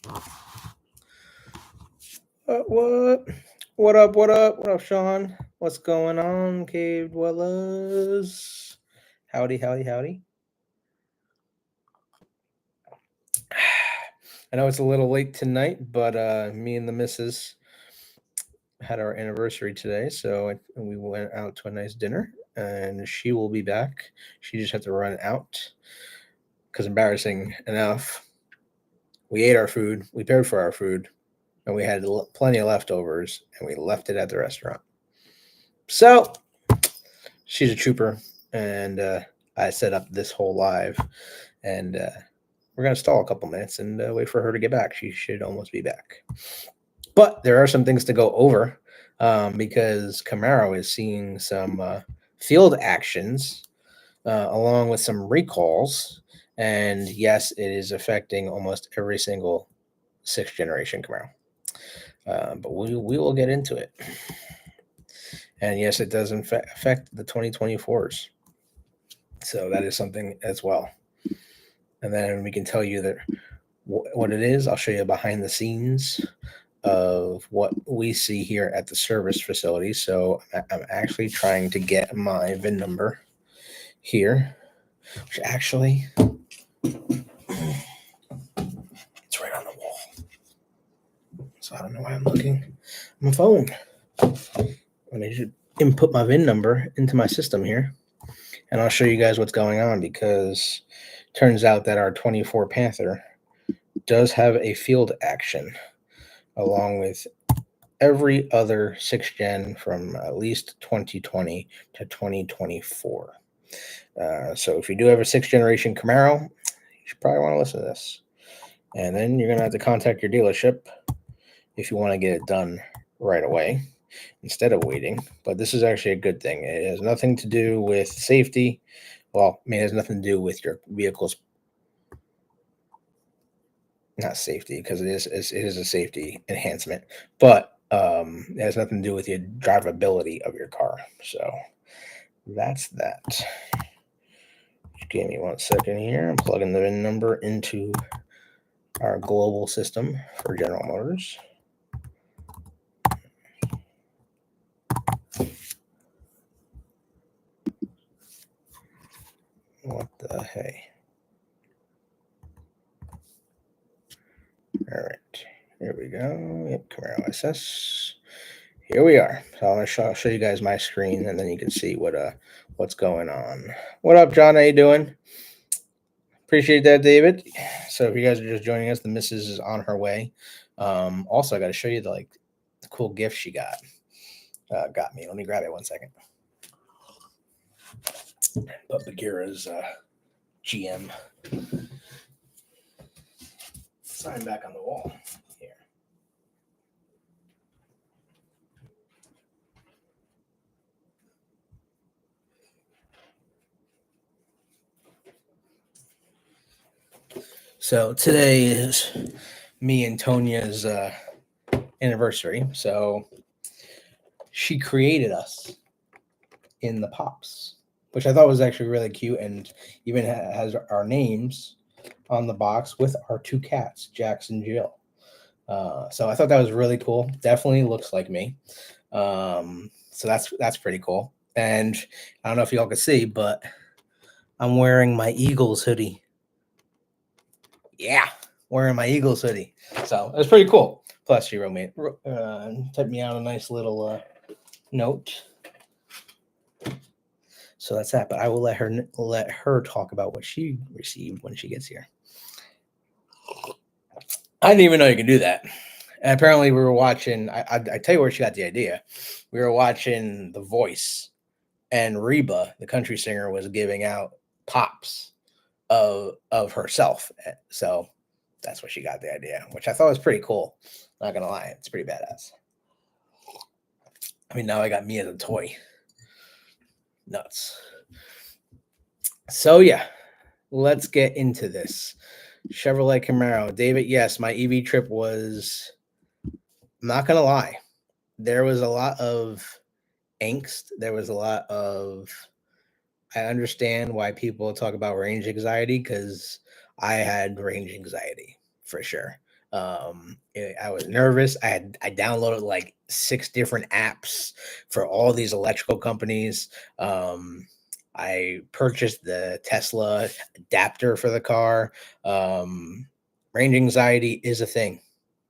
What? What up? What up? What up, Sean? What's going on, cave dwellers? Howdy, howdy, howdy. I know it's a little late tonight, but me and the missus had our anniversary today, so we went out to a nice dinner, and she will be back. She just had to run out because embarrassing enough, we ate our food, we paid for our food, and we had plenty of leftovers, and we left it at the restaurant. So she's a trooper, and I set up this whole live, and we're gonna stall a couple minutes and wait for her to get back. She should almost be back, but there are some things to go over because Camaro is seeing some field actions along with some recalls, and yes, it is affecting almost every single sixth generation Camaro. But we will get into it. And yes, it does affect the 2024s. So that is something as well. And then we can tell you that what it is. I'll show you behind the scenes of what we see here at the service facility. So I'm actually trying to get my VIN number here, which actually it's right on the wall. So I don't know why I'm looking at my phone. Let me input my VIN number into my system here, and I'll show you guys what's going on, because it turns out that our 24 Panther does have a field action along with every other 6th gen from at least 2020 to 2024. So if you do have a 6th generation Camaro, you should probably want to listen to this. And then you're going to have to contact your dealership if you want to get it done right away instead of waiting. But this is actually a good thing. It has nothing to do with safety. Well, it has nothing to do with your vehicle's, not safety, because it is a safety enhancement, but it has nothing to do with the drivability of your car. So that's that. Just give me 1 second here. I'm plugging the VIN number into our global system for General Motors. What the hey? All right, here we go. Yep, Camaro SS. Here we are. So I'll show you guys my screen, and then you can see what's going on. What up, John? How you doing? Appreciate that, David. So if you guys are just joining us, the missus is on her way. Also, I got to show you the cool gift she got me. Let me grab it 1 second. Put Bagheera's GM sign back on the wall here. So today is me and Tonia's anniversary. So she created us in the pops, which I thought was actually really cute, and even has our names on the box with our 2 cats, Jax and Jill. So I thought that was really cool. Definitely looks like me. So that's pretty cool. And I don't know if y'all can see, but I'm wearing my Eagles hoodie. Yeah, wearing my Eagles hoodie. So it's pretty cool. Plus, she wrote me, typed me out a nice little note. So that's that. But I will let her talk about what she received when she gets here. I didn't even know you could do that. And apparently, we were watching. I tell you where she got the idea. We were watching The Voice, and Reba, the country singer, was giving out pops of herself. So that's where she got the idea, which I thought was pretty cool. Not gonna lie, it's pretty badass. I mean, now I got me as a toy. Nuts. So yeah, let's get into this. Chevrolet Camaro. David, yes, my EV trip was, I'm not gonna lie, there was a lot of angst. There was a lot of, I understand why people talk about range anxiety, because I had range anxiety for sure. I was nervous. I downloaded like 6 different apps for all these electrical companies. I purchased the Tesla adapter for the car. Range anxiety is a thing.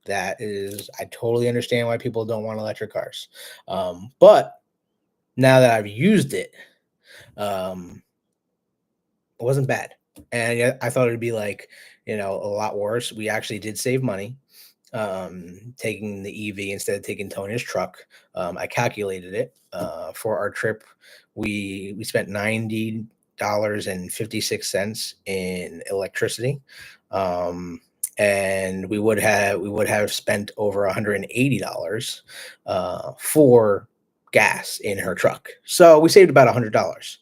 I totally understand why people don't want electric cars. But now that I've used it, it wasn't bad. And yeah, I thought it'd be like, a lot worse. We actually did save money taking the EV instead of taking Tony's truck. I calculated it for our trip. We spent $90.56 in electricity, and we would have spent over $180 for gas in her truck. So we saved about $100.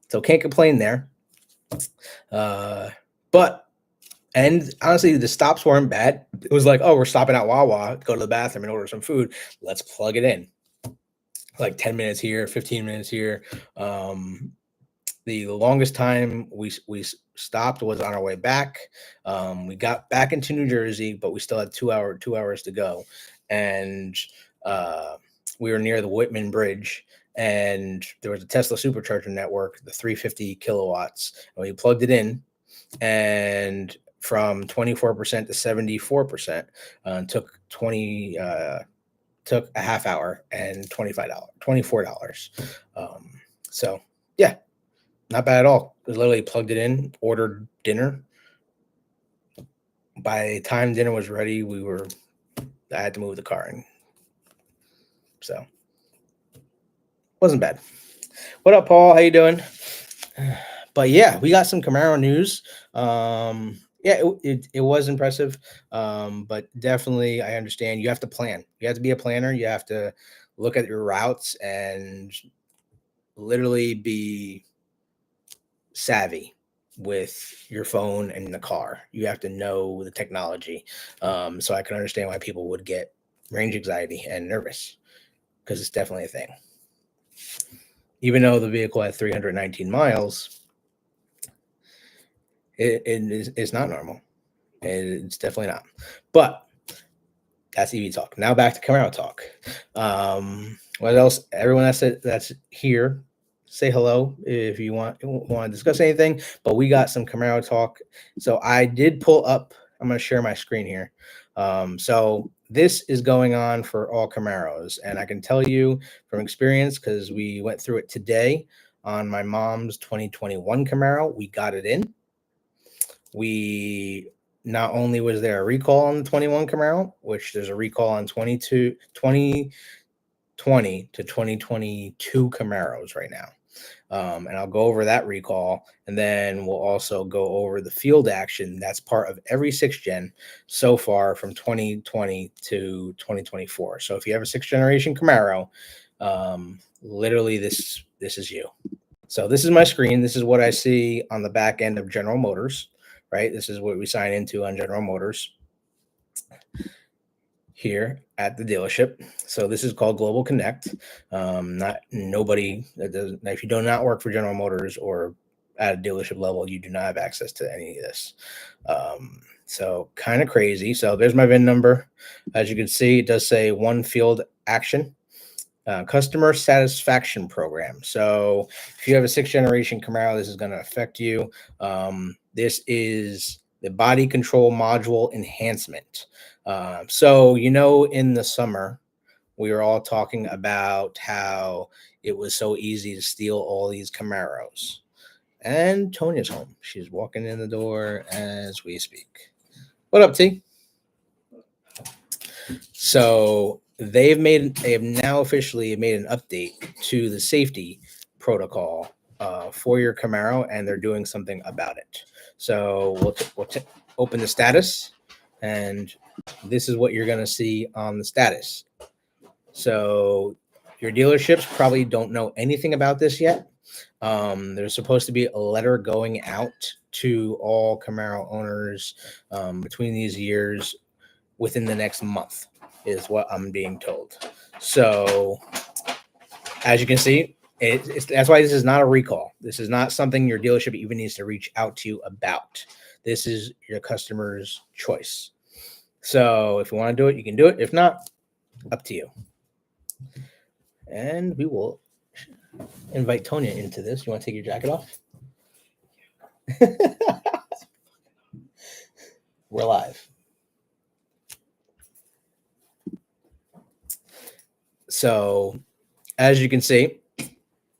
So can't complain there. But and honestly, the stops weren't bad. It was like, oh, we're stopping at Wawa, go to the bathroom and order some food. Let's plug it in. Like 10 minutes here, 15 minutes here. The longest time we stopped was on our way back. We got back into New Jersey, but we still had 2 hours to go. And we were near the Whitman Bridge, and there was a Tesla supercharger network, the 350 kilowatts. And we plugged it in, and from 24% to 74%, took a half hour and $24. So yeah, not bad at all. We literally plugged it in, ordered dinner. By the time dinner was ready, I had to move the car in. So wasn't bad. What up, Paul? How you doing? But yeah, we got some Camaro news. Yeah, it was impressive. But definitely I understand you have to plan. You have to be a planner. You have to look at your routes and literally be savvy with your phone and the car. You have to know the technology. So I can understand why people would get range anxiety and nervous, because it's definitely a thing. Even though the vehicle had 319 miles, it's not normal. It's definitely not. But that's EV talk. Now back to Camaro talk. What else? Everyone that's here, say hello if you want to discuss anything. But we got some Camaro talk. So I did pull up. I'm going to share my screen here. So this is going on for all Camaros, and I can tell you from experience, because we went through it today on my mom's 2021 Camaro. We got it in. Not only was there a recall on the 21 Camaro, which there's a recall on 2020 to 2022 Camaros right now. And I'll go over that recall, and then we'll also go over the field action that's part of every 6th gen so far from 2020 to 2024. So if you have a 6th generation Camaro, literally this is you. So this is my screen. This is what I see on the back end of General Motors. Right, this is what we sign into on General Motors here at the dealership. So this is called Global Connect. If you do not work for General Motors or at a dealership level, you do not have access to any of this. So kind of crazy. So there's my VIN number. As you can see, it does say one field action. Customer satisfaction program. So if you have a 6th generation Camaro, this is going to affect you. This is the body control module enhancement. So, in the summer, we were all talking about how it was so easy to steal all these Camaros. And Tonia's home. She's walking in the door as we speak. What up, T? So they have now officially made an update to the safety protocol for your Camaro, and they're doing something about it. So we'll open the status, and this is what you're going to see on the status. So your dealerships probably don't know anything about this yet. There's supposed to be a letter going out to all Camaro owners between these years within the next month, is what I'm being told. So as you can see, that's why this is not a recall. This is not something your dealership even needs to reach out to you about. This is your customer's choice. So if you want to do it, you can do it. If not, up to you. And we will invite Tonya into this. You want to take your jacket off? We're live. So, as you can see,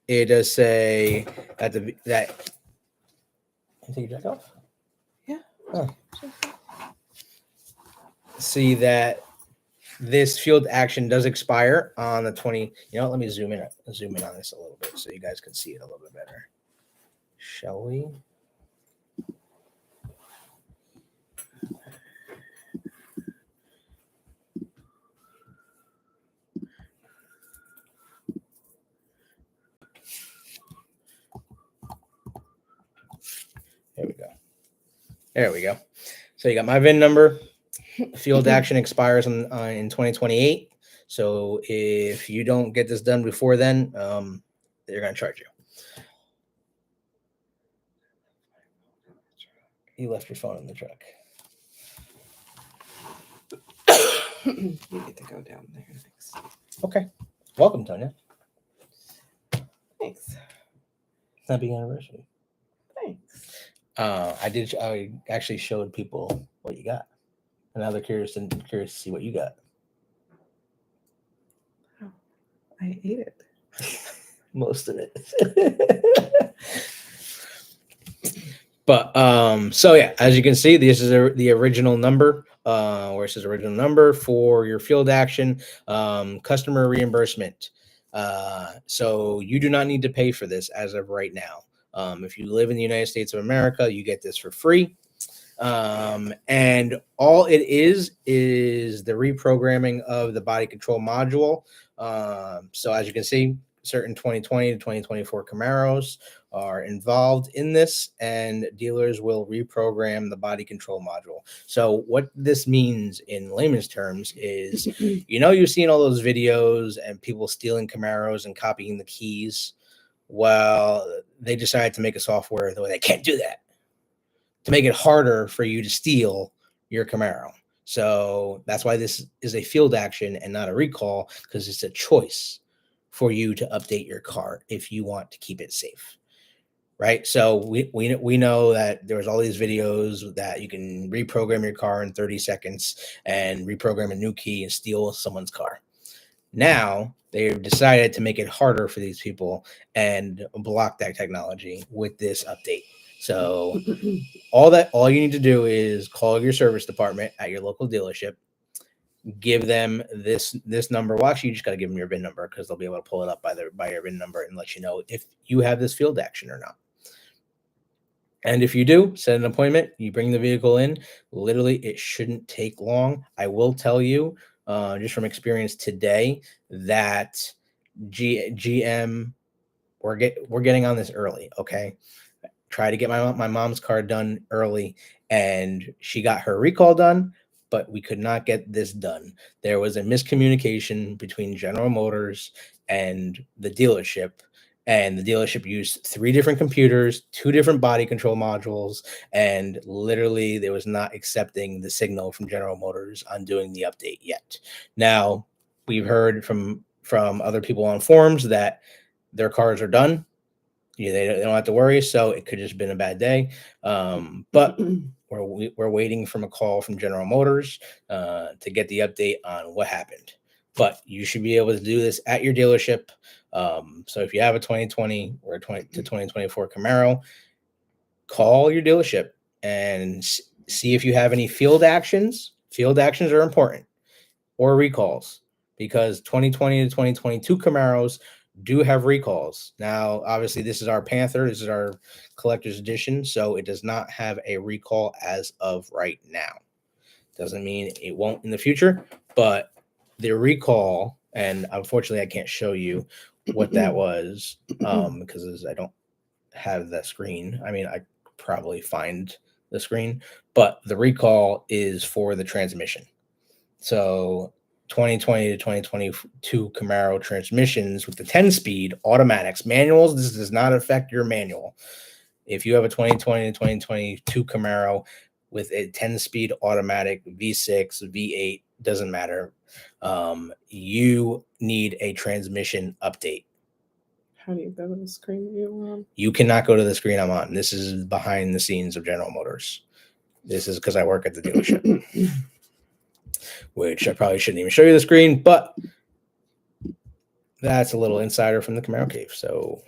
it does say at the that. Can you take your jacket off? Yeah. Oh. See that this field action does expire on the 20. You know, let me zoom in on this a little bit so you guys can see it a little bit better. Shall we? There we go. So you got my VIN number. Field action expires in 2028. So if you don't get this done before then, they're going to charge you. You left your phone in the truck. You get to go down there next. Okay. Welcome, Tonya. Thanks. Happy anniversary. Thanks. I actually showed people what you got. And now they're curious to see what you got. Oh, I ate it. Most of it. But so yeah, as you can see, this is the original number, where it says original number for your field action, customer reimbursement. So you do not need to pay for this as of right now. If you live in the United States of America, you get this for free. And all it is the reprogramming of the body control module. So as you can see, certain 2020 to 2024 Camaros are involved in this, and dealers will reprogram the body control module. So what this means in layman's terms is, you've seen all those videos and people stealing Camaros and copying the keys. Well, they decided to make a software the way they can't do that, to make it harder for you to steal your Camaro. So that's why this is a field action and not a recall, because it's a choice for you to update your car if you want to keep it safe. Right. So we know that there's all these videos that you can reprogram your car in 30 seconds and reprogram a new key and steal someone's car. Now they've decided to make it harder for these people and block that technology with this update. So all you need to do is call your service department at your local dealership, give them this number. Well, actually, you just got to give them your VIN number, because they'll be able to pull it up by your VIN number and let you know if you have this field action or not. And if you do, set an appointment. You bring the vehicle in. Literally, it shouldn't take long. I will tell you, just from experience today, that GM, we're getting on this early. Okay. Try to get my mom's car done early, and she got her recall done, but we could not get this done. There was a miscommunication between General Motors and the dealership, and the dealership used 3 different computers, 2 different body control modules, and literally they was not accepting the signal from General Motors on doing the update yet. Now, we've heard from other people on forums that their cars are done. Yeah, they don't have to worry. So it could just been a bad day. But we're waiting from a call from General Motors to get the update on what happened. But you should be able to do this at your dealership. So if you have a 2020 or a 20 to 2024 Camaro, call your dealership and see if you have any field actions. Field actions are important, or recalls, because 2020 to 2022 Camaros do have recalls. Now, obviously, this is our Panther. This is our collector's edition, so it does not have a recall as of right now. Doesn't mean it won't in the future, but the recall, and unfortunately, I can't show you what that was because I don't have that screen. I mean, I probably find the screen, but the recall is for the transmission. So 2020 to 2022 Camaro transmissions with the 10-speed automatics. Manuals, this does not affect your manual. If you have a 2020 to 2022 Camaro with a 10-speed automatic V6, V8, doesn't matter, you need a transmission update. How do you go to the screen that you're on? You cannot go to the screen I'm on. This is behind the scenes of General Motors. This is because I work at the dealership, which I probably shouldn't even show you the screen, but that's a little insider from the Camaro Cave. So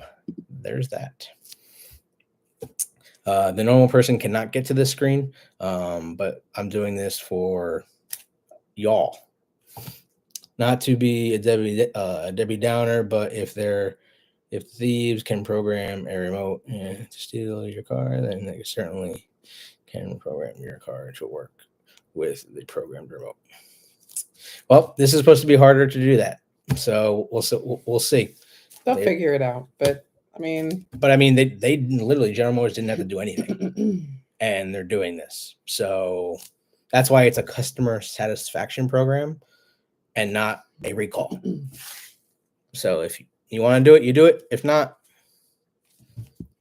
there's that. The normal person cannot get to this screen, but I'm doing this for y'all. Not to be a Debbie Downer, but if thieves can program a remote to steal your car, then they certainly can program your car to work with the programmed remote. Well, this is supposed to be harder to do that, so we'll see. They'll figure it out, but I mean, they literally, General Motors didn't have to do anything, and they're doing this. So that's why it's a customer satisfaction program and not a recall. So if you want to do it, you do it. If not,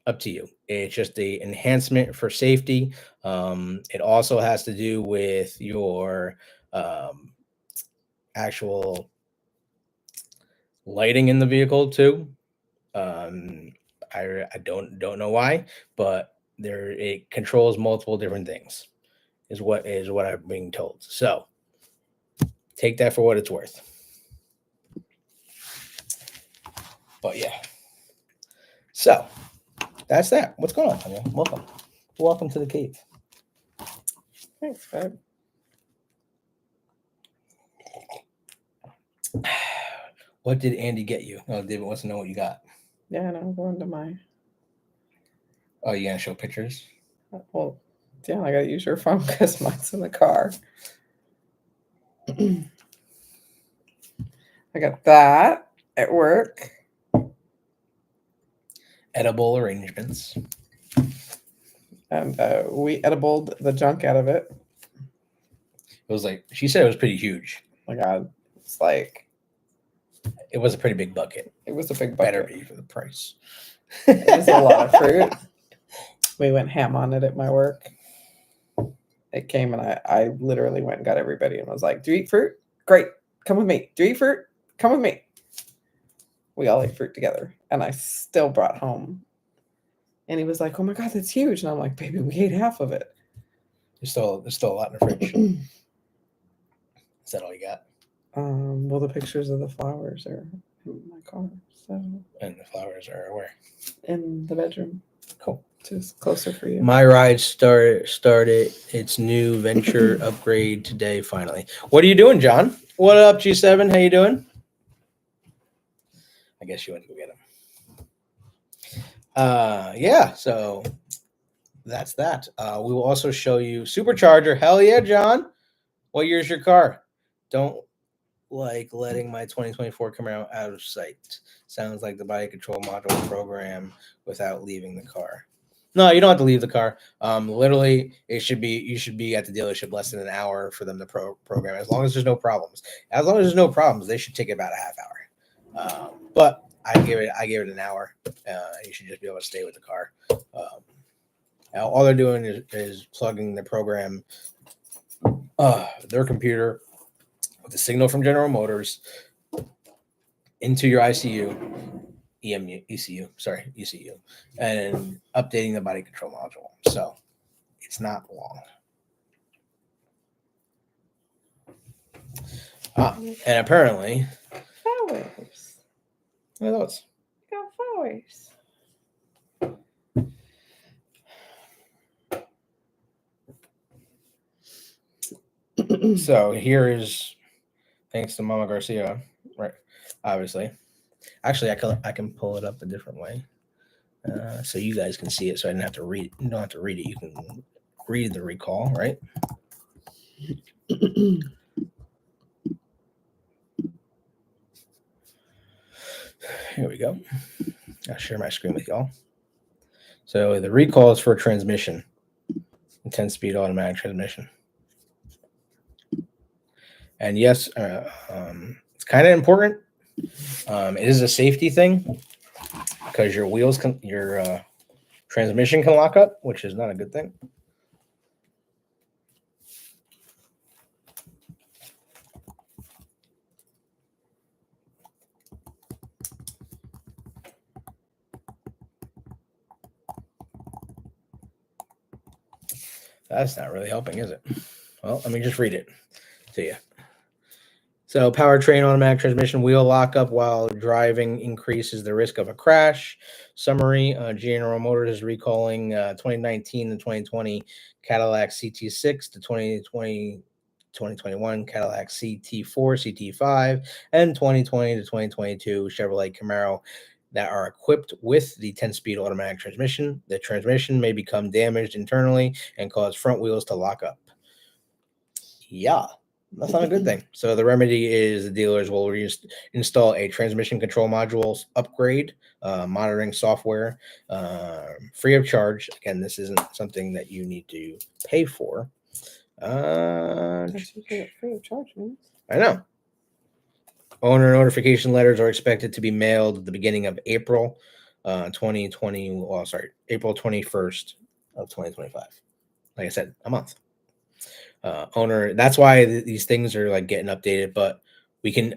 up to you. It's just the enhancement for safety. It also has to do with your actual lighting in the vehicle too. I don't know why, but it controls multiple different things. Is what I'm being told. So take that for what it's worth. But yeah. So that's that. What's going on, Tanya? Welcome to the cave. Thanks, babe. What did Andy get you? Oh, David wants to know what you got. Yeah, and I'm going to my. Oh, you gonna show pictures? Well, yeah, I gotta use your phone because mine's in the car. I got that at work. Edible arrangements. And we edibled the junk out of it. It was like, she said it was pretty huge. Oh my God. It's like. It was a pretty big bucket. It was a big bucket. Better be for the price. It was a lot of fruit. We went ham on it at my work. It came and I literally went and got everybody and was like, do you eat fruit? Great. Come with me. Do you eat fruit? Come with me. We all ate fruit together. And I still brought home. And he was like, oh my God, that's huge. And I'm like, baby, we ate half of it. There's still a lot in the fridge. Is that all you got? Well, the pictures of the flowers are in my car. So. And the flowers are where? In the bedroom. Cool. Just closer for you. My ride started its new venture upgrade today, finally. What are you doing, John? What up, G7? How you doing? I guess you went to go get him. Yeah, so that's that. We will also show you Supercharger. Hell yeah, John. What year's your car? Don't like letting my 2024 Camaro out of sight. Sounds like the body control module program without leaving the car. No, you don't have to leave the car. Literally, you should be at the dealership less than an hour for them to program. As long as there's no problems. As long as there's no problems, they should take about a half hour. But I gave it an hour. You should just be able to stay with the car. All they're doing is plugging the program, their computer, with the signal from General Motors into your ECU, and updating the body control module. So it's not long. And apparently, flowers. What are those? You got flowers. So here is, thanks to Mama Garcia, right? Obviously. Actually, I can pull it up a different way, so you guys can see it. So I didn't have to read. You don't have to read it. You can read the recall, right? Here we go. I'll share my screen with y'all. So the recall is for transmission, 10-speed automatic transmission. And yes, it's kind of important. It is a safety thing because your wheels, your Transmission can lock up, which is not a good thing. That's not really helping, is it? Well, let me just read it to you. So, powertrain automatic transmission wheel lockup while driving increases the risk of a crash. Summary: General Motors is recalling 2019 and 2020 Cadillac CT6, the 2021 Cadillac CT4, CT5, and 2020 to 2022 Chevrolet Camaro that are equipped with the 10-speed automatic transmission. The transmission may become damaged internally and cause front wheels to lock up. Yeah. That's not a good thing. So the remedy is the dealers will install a transmission control module upgrade, monitoring software, free of charge. Again, this isn't something that you need to pay for. Don't you get it free of charge, man? I know. Owner notification letters are expected to be mailed at the beginning of April 2020. Well, sorry, April 21st of 2025. Like I said, a month. Owner, that's why these things are like getting updated, but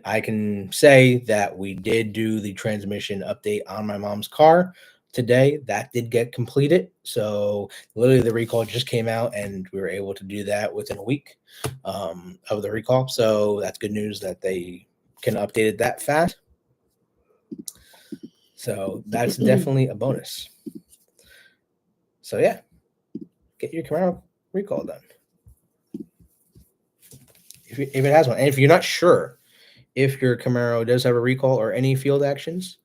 I can say that we did do the transmission update on my mom's car today. That did get completed. So literally the recall just came out and we were able to do that within a week of the recall. So that's good news that they can update it that fast. So that's definitely a bonus. So yeah, get your Camaro recall done. If it has one. And if you're not sure if your Camaro does have a recall or any field actions,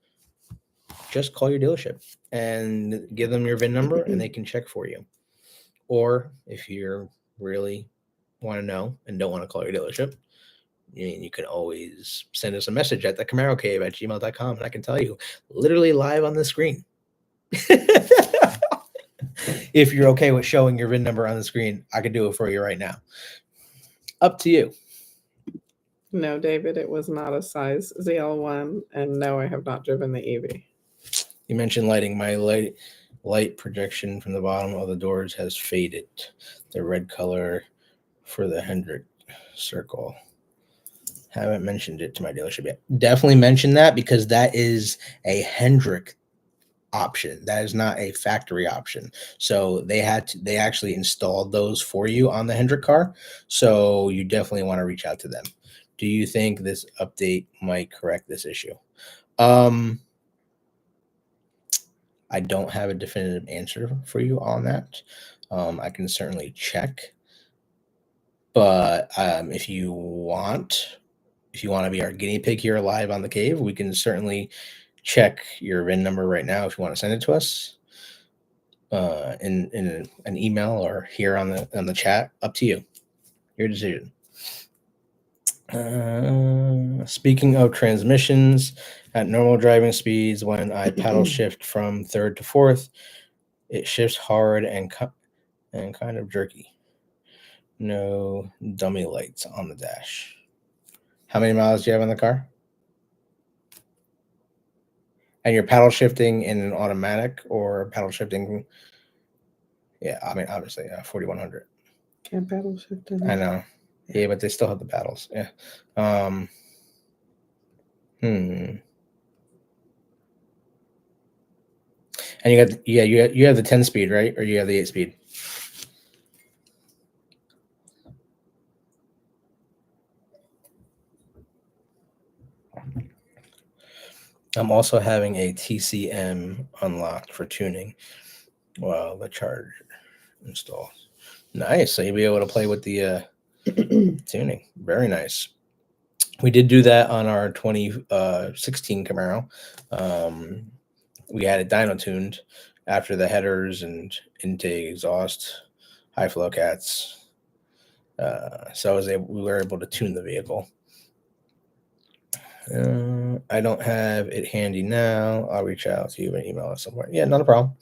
just call your dealership and give them your VIN number and they can check for you. Or if you really want to know and don't want to call your dealership, you can always send us a message at thecamaroCave@gmail.com and I can tell you literally live on the screen. If you're okay with showing your VIN number on the screen, I can do it for you right now. Up to you. No, David, it was not a size ZL1, and no, I have not driven the EV. You mentioned lighting. My light projection from the bottom of the doors has faded. The red color for the Hendrick circle. Haven't mentioned it to my dealership yet. Definitely mention that because that is a Hendrick option. That is not a factory option. So they actually installed those for you on the Hendrick car. So you definitely want to reach out to them. Do you think this update might correct this issue? I don't have a definitive answer for you on that. I can certainly check. But if you want to be our guinea pig here live on the cave, we can certainly check your VIN number right now if you want to send it to us in an email or here on the chat. Up to you. Your decision. Speaking of transmissions, at normal driving speeds, when I paddle shift from third to fourth, it shifts hard and kind of jerky. No dummy lights on the dash. How many miles do you have on the car? And you're paddle shifting in an automatic or paddle shifting? Yeah, I mean, obviously, 4100. Can't paddle shift in it. I know. Yeah, but they still have the paddles. Yeah. And you have the 10 speed, right? Or you have the 8 speed? I'm also having a TCM unlocked for tuning while the charger installs. Nice. So you'll be able to play with the tuning. Very nice. We did do that on our 2016 Camaro. We had it dyno tuned after the headers and intake, exhaust, high flow cats. So we were able to tune the vehicle. I don't have it handy now. I'll reach out to you and email at some point. Yeah, not a problem.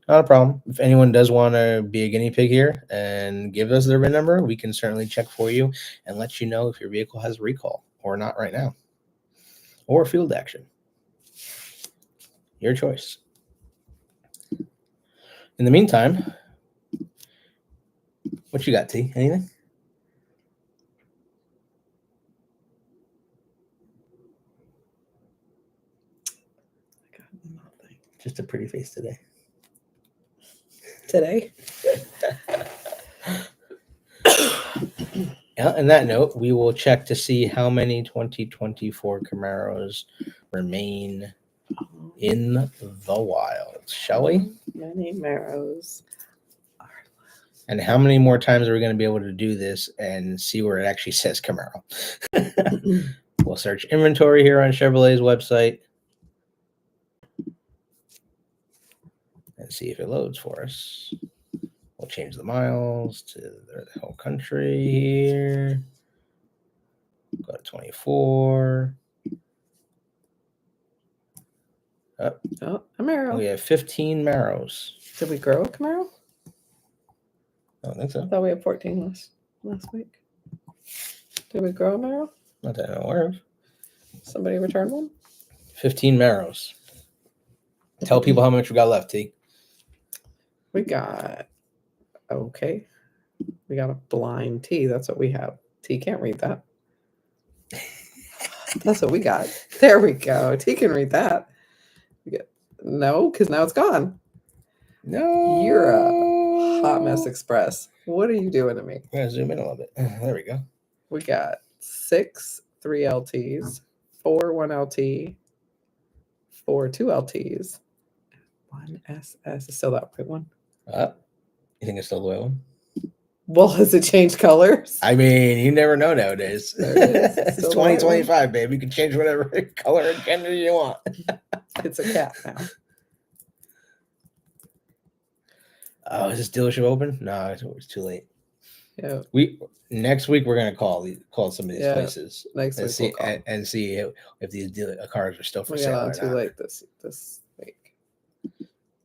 Not a problem. If anyone does want to be a guinea pig here and give us their VIN number, we can certainly check for you and let you know if your vehicle has a recall or not right now, or field action. Your choice. In the meantime, what you got, T? Anything? I got nothing. Just a pretty face today. Today? On that note, we will check to see how many 2024 Camaros remain in the wild, shall we? Many marrows. And how many more times are we going to be able to do this and see where it actually says Camaro? We'll search inventory here on Chevrolet's website and see if it loads for us. We'll change the miles to the whole country here. Go to 24. Oh, a Camaro. We have 15 Maros. Did we grow a Camaro? I don't think so. I thought we had 14 last week. Did we grow a Camaro? Not that I'm aware of. Somebody returned one? 15 Maros. Tell people how much we got left, T. We got, okay. We got a blind T. That's what we have. T can't read that. That's what we got. There we go. T can read that. No, because now it's gone. No. You're a hot mess express. What are you doing to me? I'm going to zoom in a little bit. There we go. We got 6 3LTs, 4 1LT, 4 2LTs, 1 SS. Is still that right one? You think it's still the way one? Well, has it changed colors? I mean, you never know nowadays. There it is. It's Still the white 2025, babe. You can change whatever color and gender you want. It's a cat now. Oh, is this dealership open? No, it's too late. Yeah. Next week we're gonna call some of these places Next and week see we'll call. and see if these cars are still for We sale. got Or on too not. late this week.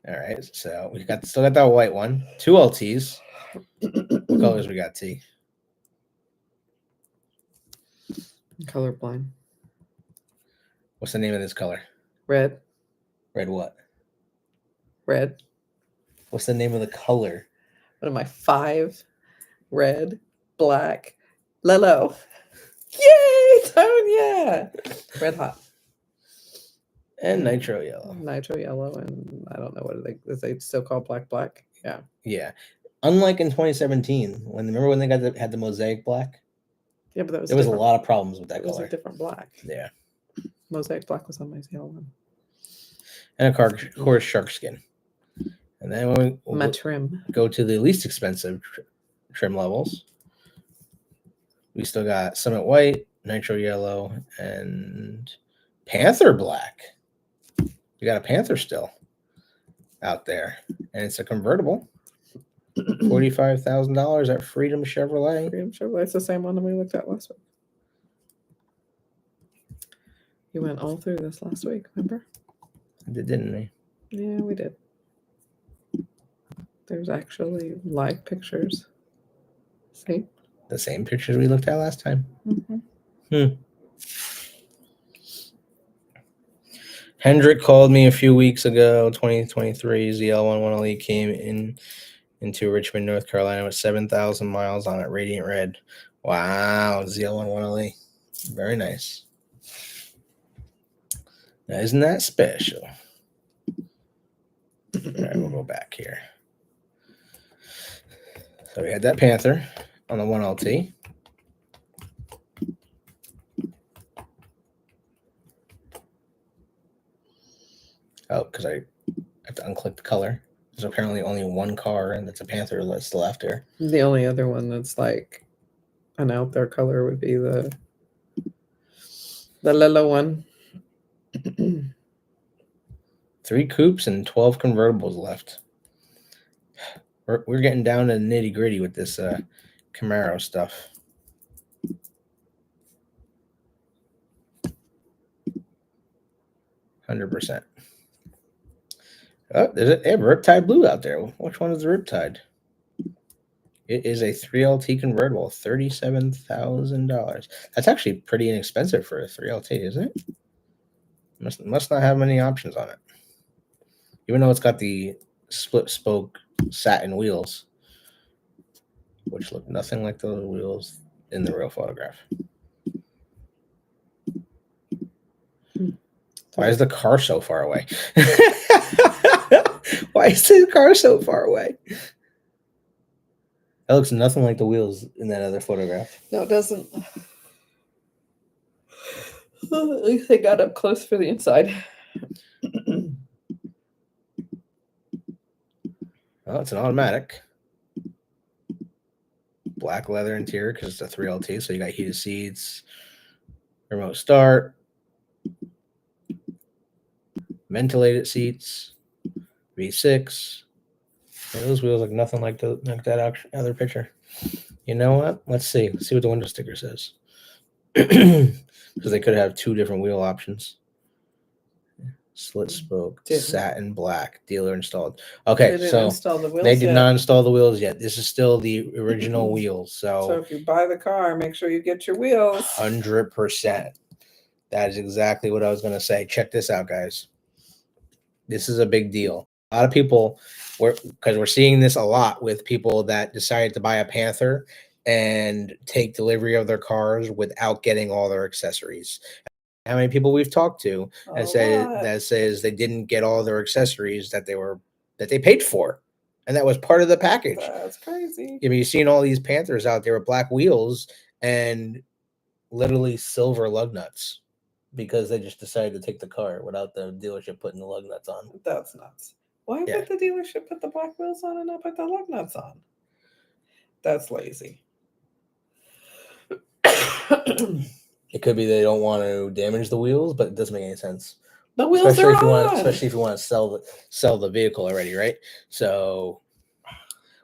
All right, so we still got that white one. 2 LTs. What colors we got, T? Colorblind. What's the name of this color? Red. Red what? Red. What's the name of the color? What am I? 5. Red. Black. Lelo. Yay! Tone, yeah. Red hot. And nitro yellow. Nitro yellow, and I don't know what is they still call black. Yeah. Yeah. Unlike in 2017, remember when they had the mosaic black? Yeah, but that was there was a lot of problems with that color. It was color. a different black. Yeah. Mosaic black was on my yellow one. And of course, shark skin. And then when my trim. Go to the least expensive trim levels, we still got Summit White, Nitro Yellow, and Panther Black. We got a Panther still out there, and it's a convertible. $45,000 at Freedom Chevrolet. Freedom Chevrolet. It's the same one that we looked at last week. You went all through this last week, remember? Didn't we? Yeah, we did. There's actually live pictures. See? The same pictures we looked at last time. Mm-hmm. Hendrick called me a few weeks ago. 2023 ZL11LE came into Richmond, North Carolina with 7,000 miles on it. Radiant red. Wow, ZL11LE. Very nice. Now, isn't that special? All right, we'll go back here. So we had that Panther on the 1LT. Oh, because I have to unclick the color. There's apparently only one car, and that's a Panther that's still left here. The only other one that's like an out there color would be the Lelo one. 3 coupes and 12 convertibles left. We're getting down to the nitty gritty with this Camaro stuff. %. Oh, there's a Riptide Blue out there. Which one is the Riptide? It is a 3LT convertible, $37,000. That's actually pretty inexpensive for a 3LT, isn't it? Must not have many options on it. Even though it's got the split spoke satin wheels, which look nothing like the wheels in the real photograph. Why is the car so far away? Why is the car so far away? That looks nothing like the wheels in that other photograph. No, it doesn't. At least they got up close for the inside. Oh, it's an automatic. Black leather interior because it's a 3LT, so you got heated seats, remote start, ventilated seats, V6. Yeah, those wheels look nothing like that other picture. You know what? Let's see. Let's see what the window sticker says. Because they could have two different wheel options. Split spoke, satin black, dealer installed. Okay, so they did not install the wheels yet. This is still the original wheels. So if you buy the car, make sure you get your wheels. 100%. That is exactly what I was going to say. Check this out, guys. This is a big deal. A lot of people, because we're seeing this a lot with people that decided to buy a Panther and take delivery of their cars without getting all their accessories. How many people we've talked to that says they didn't get all their accessories that they paid for, and that was part of the package. That's crazy. I mean, you've seen all these Panthers out there with black wheels and literally silver lug nuts because they just decided to take the car without the dealership putting the lug nuts on. That's nuts. Why would the dealership put the black wheels on and not put the lug nuts on? That's lazy. It could be they don't want to damage the wheels, but it doesn't make any sense. The wheels especially are if you want to sell the vehicle already, right? So,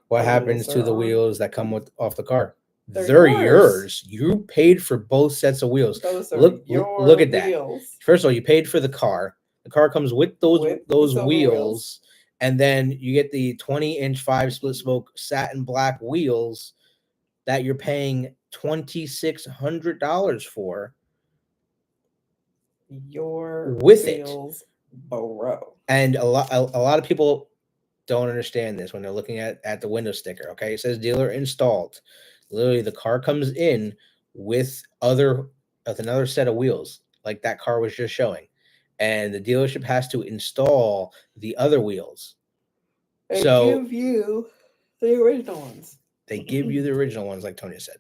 what happens to the wheels that come off the car? They're yours. You paid for both sets of wheels. Look at that. First of all, you paid for the car. The car comes with those wheels, and then you get the 20-inch 5 split spoke satin black wheels that you're paying $2,600 for. Your with wheels, bro. And a lot of people don't understand this when they're looking at the window sticker. Okay, it says dealer installed. Literally, the car comes in with another set of wheels, like that car was just showing, and the dealership has to install the other wheels. They give you the original ones. They give you the original ones, like Tonya said.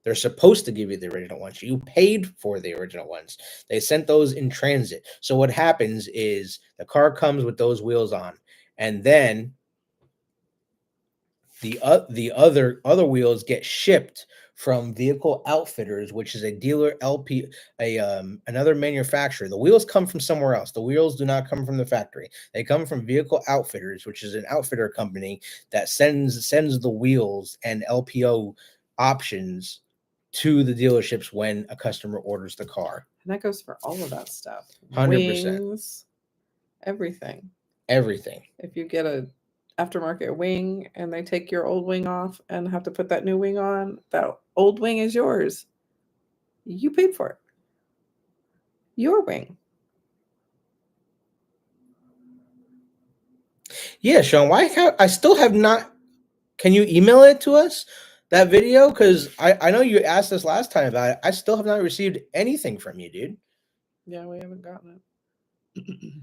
They're supposed to give you the original ones. You paid for the original ones. They sent those in transit. So what happens is the car comes with those wheels on, and then the other wheels get shipped from Vehicle Outfitters, which is a dealer another manufacturer. The wheels come from somewhere else. The wheels do not come from the factory. They come from Vehicle Outfitters, which is an outfitter company that sends the wheels and LPO options to the dealerships when a customer orders the car. And that goes for all of that stuff. 100%. Wings, everything. If you get a aftermarket wing and they take your old wing off and have to put that new wing on, that old wing is yours. You paid for it. Your wing. Yeah, Sean, I still have not. Can you email it to us, that video? Because I know you asked us last time about it. I still have not received anything from you, dude. Yeah, we haven't gotten it.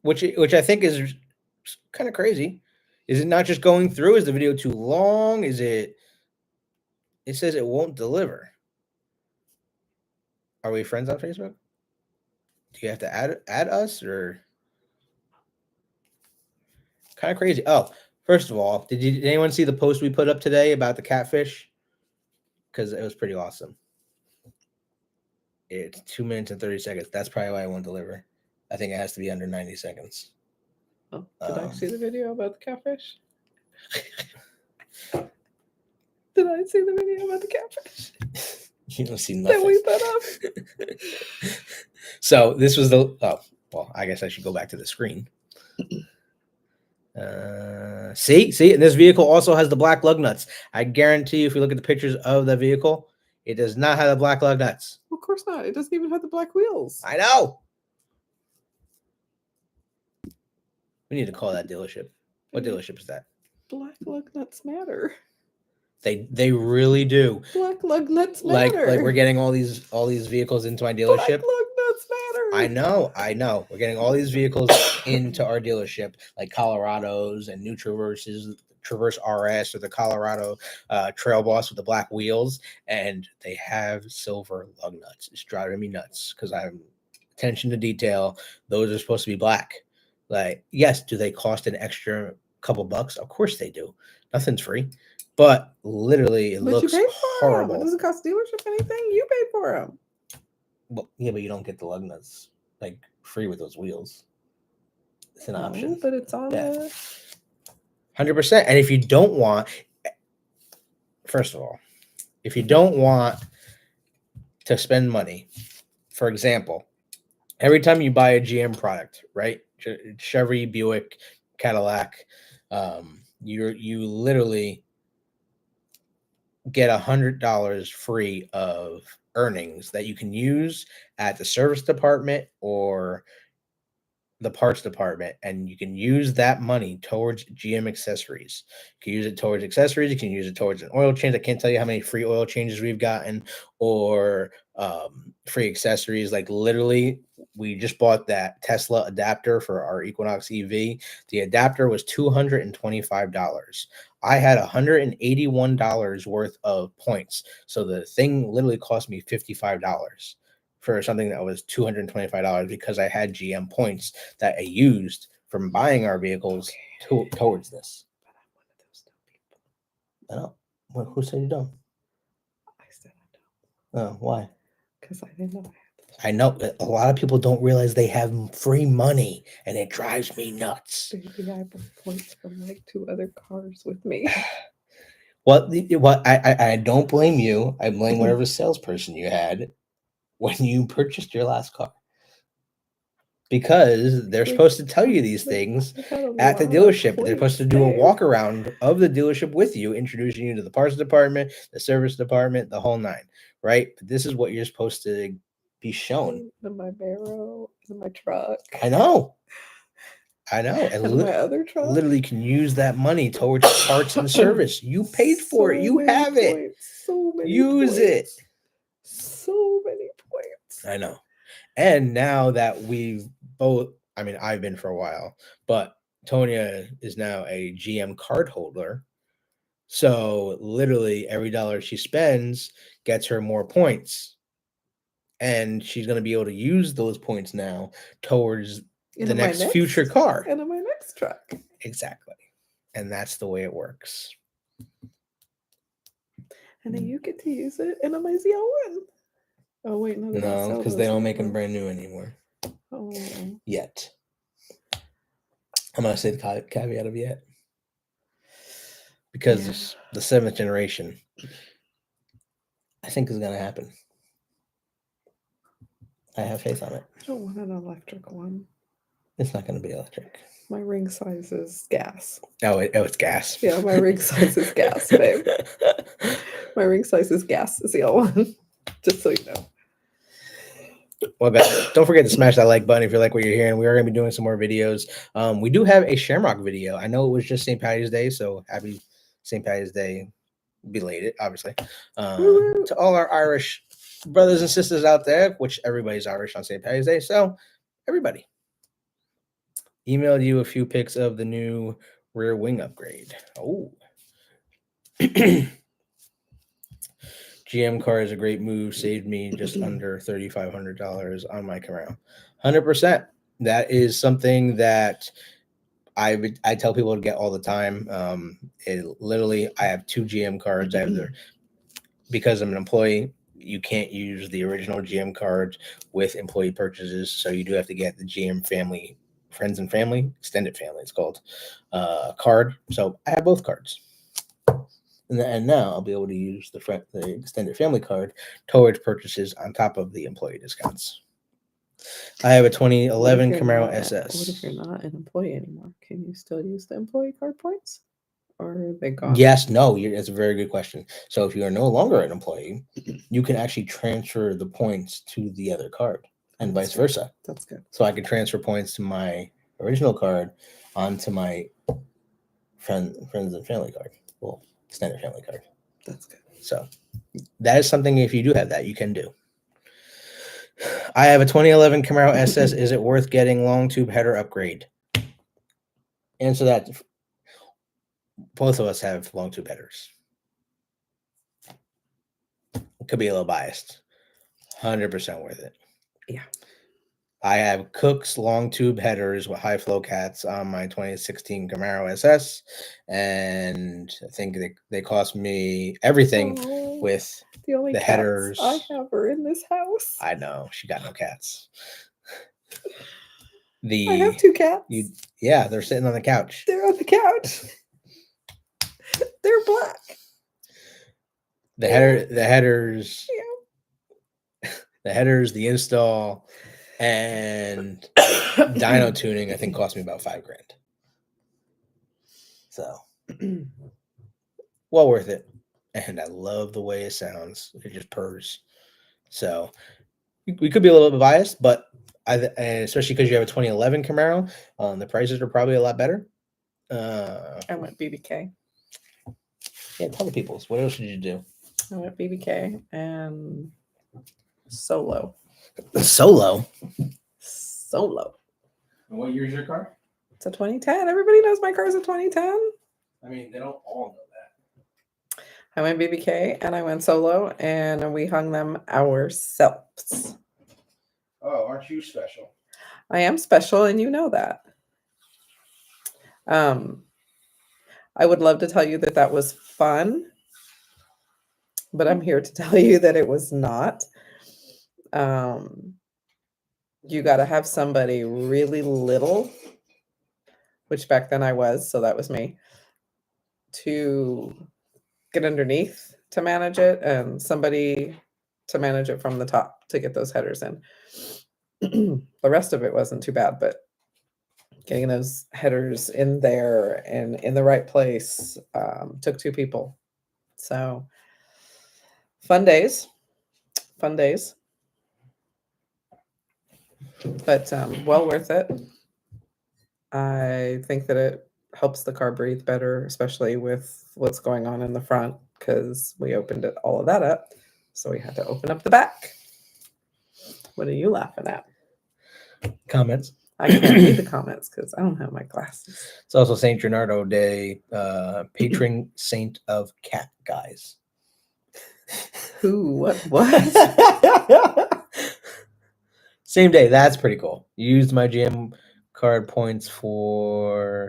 Which I think is kind of crazy. Is it not just going through? Is the video too long? Is it? It says it won't deliver. Are we friends on Facebook? Do you have to add us or? Kind of crazy. Oh, first of all, did anyone see the post we put up today about the catfish? Because it was pretty awesome. It's 2 minutes and 30 seconds. That's probably why I won't deliver. I think it has to be under 90 seconds. Oh, did I see the video about the catfish? Did I see the video about the catfish? You don't see nothing. That we put up. So this was well, I guess I should go back to the screen. See, and this vehicle also has the black lug nuts. I guarantee you, if you look at the pictures of the vehicle, it does not have the black lug nuts. Of course not. It doesn't even have the black wheels. I know. We need to call that dealership. What dealership is that? Black lug nuts matter. They really do. Black lug nuts matter. Like we're getting all these vehicles into my Black dealership. lug nuts matter. I know. We're getting all these vehicles into our dealership, like Colorados and new Traverses, Traverse RS or the Colorado Trail Boss with the black wheels, and they have silver lug nuts. It's driving me nuts because I'm attention to detail. Those are supposed to be black. Like, yes, do they cost an extra couple bucks? Of course they do. Nothing's free. But literally, it looks horrible. It doesn't cost dealership anything. You paid for them. Well, yeah, but you don't get the lug nuts like free with those wheels. It's an option, but it's on the 100%. And if you don't want, first of all, if you don't want to spend money, for example, every time you buy a GM product, right? Chevy, Buick, Cadillac, you literally get $100 free of earnings that you can use at the service department or the parts department, and you can use that money towards GM accessories. You can use it towards accessories. You can use it towards an oil change. I can't tell you how many free oil changes we've gotten or free accessories. Like literally, we just bought that Tesla adapter for our Equinox EV. The adapter was $225. I had $181 worth of points. So the thing literally cost me $55 for something that was $225 because I had GM points that I used from buying our vehicles towards this. But I'm one of those dumb people. I know. Who said you don't? I said I don't. Oh, why? Because I didn't know I had this. I know a lot of people don't realize they have free money, and it drives me nuts. Baby, I have points from like 2 other cars with me. What I don't blame you. I blame whatever salesperson you had when you purchased your last car, because they're supposed to tell you these things at the dealership. They're supposed to do a walk around of the dealership with you, introducing you to the parts department, the service department, the whole nine, right? But this is what you're supposed to be shown. In my Camaro, in my truck. I know. And my other truck. Literally can use that money towards parts and service. You paid for it. You have it. So many Use points. it. So many points. I know. And now that we've both, I mean, I've been for a while, but Tonya is now a GM card holder. So literally every dollar she spends gets her more points. And she's going to be able to use those points now towards the next future car. And in my next truck. Exactly. And that's the way it works. And then you get to use it in a my ZL1. Oh, wait. No, because they don't make them brand new anymore. Oh. Yet. I'm going to say the caveat of yet. Because the 7th generation, I think, is going to happen. I have faith on it. I don't want an electric one. It's not going to be electric. My ring size is gas. Oh, it's gas. Yeah, my ring size is gas, babe. My ring size is gas ZL1. Just so you know. Well, guys, don't forget to smash that like button if you like what you're hearing. We are going to be doing some more videos. We do have a Shamrock video. I know it was just St. Patty's Day, so happy St. Patty's Day belated, obviously. To all our Irish brothers and sisters out there, which everybody's Irish on St. Patty's Day, so everybody. Emailed you a few pics of the new rear wing upgrade. Oh. GM car is a great move. Saved me just under $3,500 on my Camaro. 100%. That is something that I tell people to get all the time. Literally, I have 2 GM cards. I have because I'm an employee, you can't use the original GM card with employee purchases. So you do have to get the GM family, friends and family, extended family, it's called, card. So I have both cards. And now I'll be able to use the extended family card towards purchases on top of the employee discounts. I have a 2011 Camaro SS. What if you're not an employee anymore? Can you still use the employee card points? Or are they gone? Yes, no, that's a very good question. So if you are no longer an employee, you can actually transfer the points to the other card and vice versa. That's good. So I can transfer points to my original card onto my friends and family card. Well, extended family card. That's good. So that is something, if you do have that, you can do. I have a 2011 Camaro SS. Is it worth getting long tube header upgrade? Answer that. Both of us have long tube headers. It could be a little biased. 100% worth it. Yeah. I have Cook's long tube headers with high flow cats on my 2016 Camaro SS, and I think they cost me everything with the only the cats headers. I have are in this house. I know she got no cats. I have 2 cats. Yeah, they're sitting on the couch. They're on the couch. They're black. The headers, Yeah. the headers, the install, and dyno tuning, I think cost me about $5,000. So well worth it. And I love the way it sounds. It just purrs. So we could be a little bit biased, but and especially because you have a 2011 Camaro, the prices are probably a lot better. I went BBK. Yeah, tell the people. What else did you do? I went BBK and Solo. Solo. And what year is your car? It's a 2010. Everybody knows my car's a 2010. I mean, they don't all know that. I went BBK and I went Solo, and we hung them ourselves. Oh, aren't you special? I am special, and you know that. I would love to tell you that that was fun, but I'm here to tell you that it was not. You got to have somebody really little, which back then I was, so that was me, to get underneath to manage it, and somebody to manage it from the top to get those headers in. The rest of it wasn't too bad, but getting those headers in there and in the right place took 2 people. So fun days, but well worth it. I think that it helps the car breathe better, especially with what's going on in the front, because we opened all of that up. So we had to open up the back. What are you laughing at? Comments. I can't read the comments because I don't have my glasses. It's also St. Gennaro Day, patron saint of cat guys. Who? What? Same day. That's pretty cool. Used my GM card points for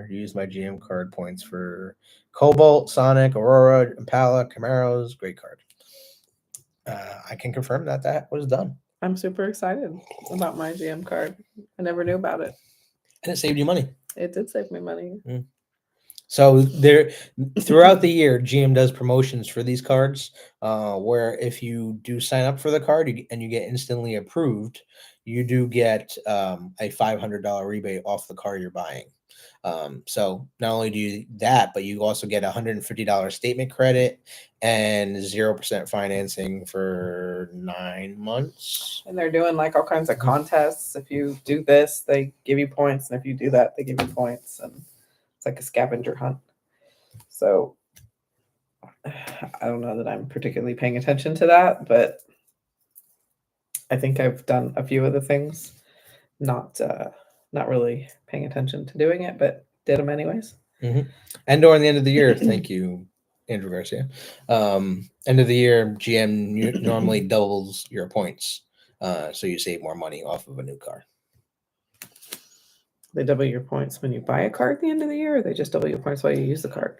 Cobalt, Sonic, Aurora, Impala, Camaros. Great card. I can confirm that was done. I'm super excited about my GM card. I never knew about it. And it saved you money. It did save me money. Mm. So there, throughout the year, GM does promotions for these cards, where if you do sign up for the card and you get instantly approved, you do get a $500 rebate off the car you're buying. So not only do you that, but you also get $150 statement credit and 0% financing for 9 months. And they're doing like all kinds of contests. If you do this, they give you points, and if you do that, they give you points, and it's like a scavenger hunt. So I don't know that I'm particularly paying attention to that, but I think I've done a few of the things, not really paying attention to doing it, but did them anyways. Mm-hmm. And during the end of the year, thank you, Andrew Garcia. End of the year, GM normally doubles your points, so you save more money off of a new car. They double your points when you buy a car at the end of the year, or they just double your points while you use the card?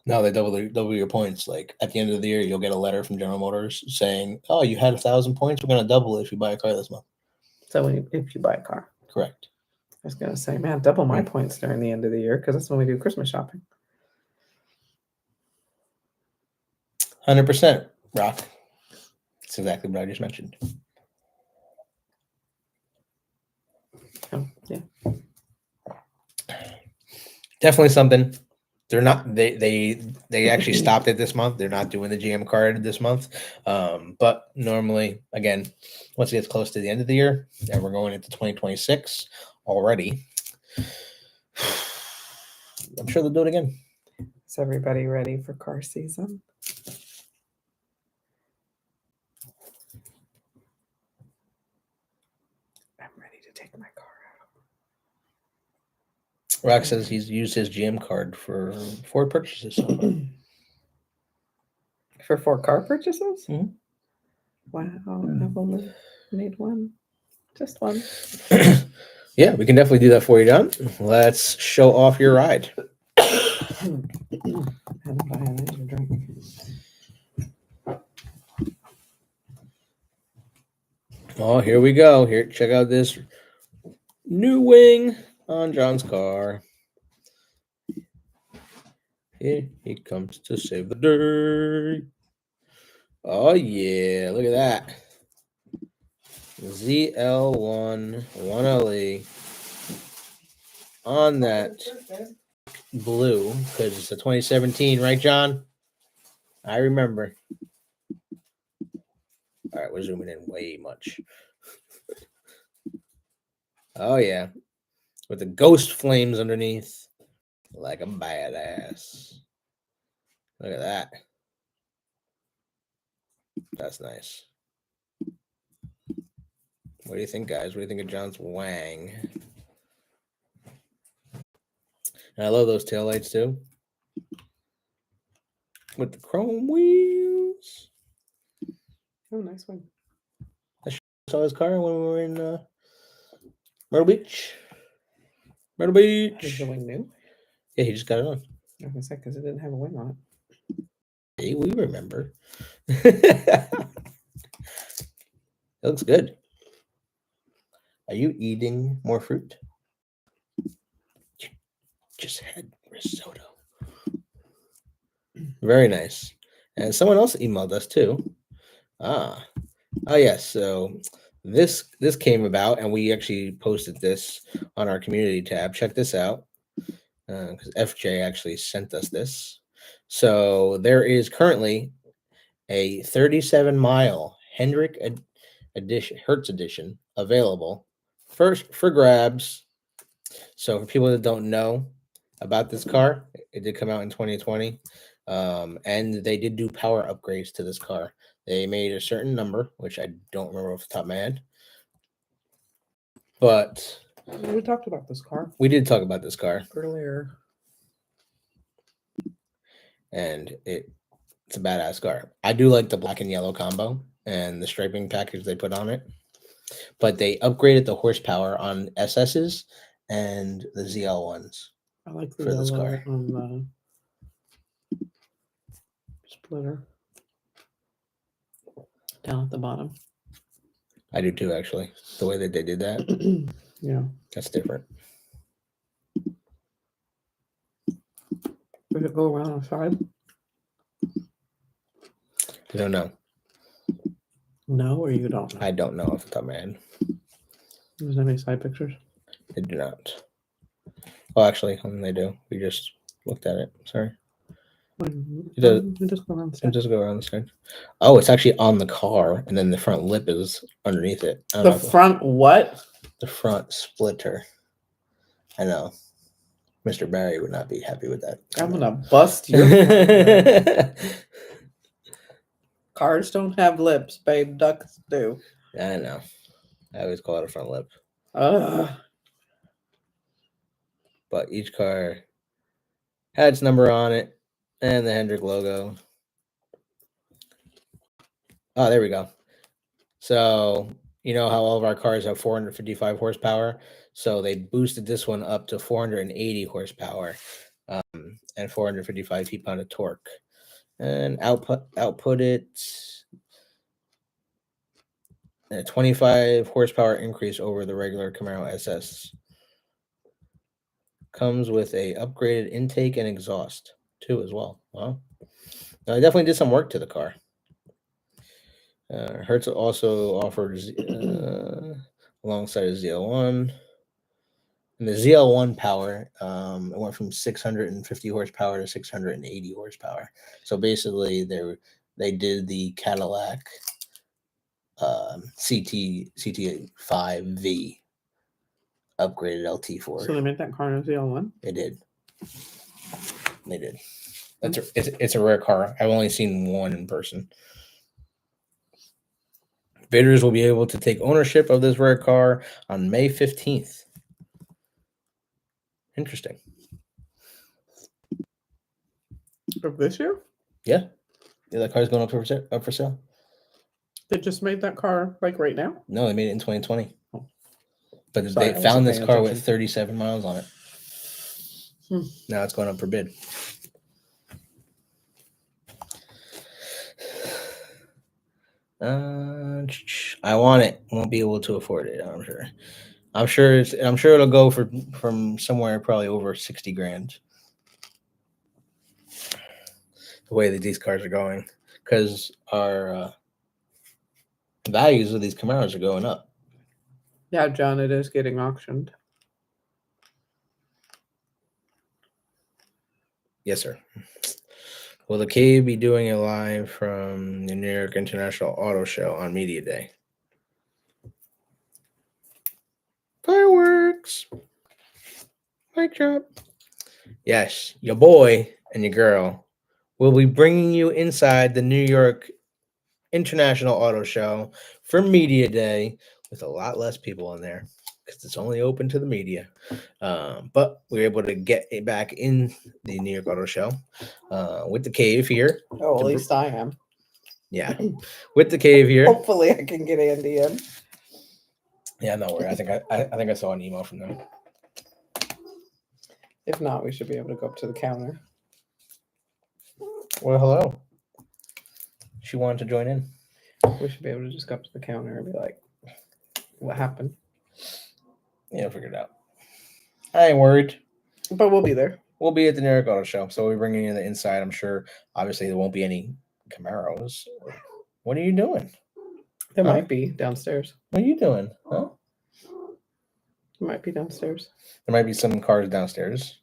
No, they double your points. Like at the end of the year, you'll get a letter from General Motors saying, "Oh, you had 1,000 points. We're going to double it if you buy a car this month." So if you buy a car, correct. I was going to say, man, double my points during the end of the year, because that's when we do Christmas shopping. 100%, Rock. That's exactly what I just mentioned. Oh, yeah. Definitely something. They're not. They actually stopped it this month. They're not doing the GM card this month. But normally, again, once it gets close to the end of the year, and we're going into 2026 already, I'm sure they'll do it again. Is everybody ready for car season? I'm ready to take my car out. Rock says he's used his GM card for 4 purchases so far. For 4 car purchases? Mhm. Wow, I've only made one. Just one. Yeah, we can definitely do that for you, John. Let's show off your ride. And buy an energy drink. Oh, here we go. Here, check out this new wing on John's car. Here he comes to save the day. Oh, yeah. Look at that. ZL1 1LE on that blue because it's a 2017, right, John? I remember. All right, we're zooming in way much. Oh, yeah. With the ghost flames underneath. Like a badass. Look at that. That's nice. What do you think, guys? What do you think of John's wang? And I love those taillights, too. With the chrome wheels. Oh, nice one. I saw his car when we were in Myrtle Beach. Myrtle Beach. Is the wing new? Yeah, he just got it on. I was going to say, because it didn't have a wing on it. Hey, we remember. It looks good. Are you eating more fruit? Just had risotto. Very nice. And someone else emailed us too. Oh yes. So this came about, and we actually posted this on our community tab. Check this out, because FJ actually sent us this. So there is currently a 37-mile Hendrick edition, Hertz edition, available first for grabs. So for people that don't know about this car, it did come out in 2020, and they did do power upgrades to this car. They made a certain number, which I don't remember off the top of my head, but We talked about this car we did talk about this car, earlier. and it's a badass car. I do like the black and yellow combo and the striping package they put on it, but they upgraded the horsepower on SS's and the ZL ones. I like the for this yellow car. on the splitter down at the bottom. I do too, actually. The way that they did that, Yeah. that's different. Does it go around the side? I don't know. No, or you don't know? I don't know off the top of my head. Does it have any side pictures? They do not. Well, actually, they do. We just looked at it. Sorry. It does- just go around the It side. does go around the side. Oh, it's actually on the car, and then the front lip is underneath it. I don't The know if- front what? the front splitter. I know. Mr. Barry would not be happy with that. I'm gonna bust your cars don't have lips, babe. Ducks do. I know. I always call it a front lip. But each car had its number on it and the Hendrick logo. Oh, there we go. So, you know how all of our cars have 455 horsepower? So they boosted this one up to 480 horsepower and 455 feet-pound of torque. And output it a 25 horsepower increase over the regular Camaro SS. Comes with a upgraded intake and exhaust too as well. Wow. Now, they definitely did some work to the car. Hertz also offered alongside a ZL1. And the ZL1 power, it went from 650 horsepower to 680 horsepower. So basically, they did the Cadillac CT5V upgraded LT4. So they made that car in a ZL1? They did. They did. It's a rare car. I've only seen one in person. Bidders will be able to take ownership of this rare car on May 15th. Interesting. Of this year? Yeah, that car's going up for sale. They just made that car like right now? No, they made it in 2020. But Sorry, I they wasn't found this paying car attention. with 37 miles on it. Now it's going up for bid. I want it. Won't be able to afford it. I'm sure. I'm sure it'll go from somewhere probably over 60 grand. The way that these cars are going, because our values of these Camaros are going up. Yeah, John, it is getting auctioned. Yes, sir. Will the cave be doing it live from the New York International Auto Show on Media Day? Fireworks. Mic drop. Yes, your boy and your girl will be bringing you inside the New York International Auto Show for Media Day with a lot less people in there because it's only open to the media. But we were able to get it back in the New York Auto Show with the cave here. Oh, at least I am. Yeah, with the cave here. Hopefully, I can get Andy in. Yeah, no worry. I think I saw an email from them. If not, we should be able to go up to the counter. Well, hello. She wanted to join in. We should be able to just go up to the counter and be like, what happened? Yeah, figure it out. I ain't worried. But we'll be there. We'll be at the New York Auto Show, so we're bringing in the inside. I'm sure. Obviously, there won't be any Camaros. What are you doing? There might be downstairs. What are you doing? Huh? It might be downstairs. There might be some cars downstairs.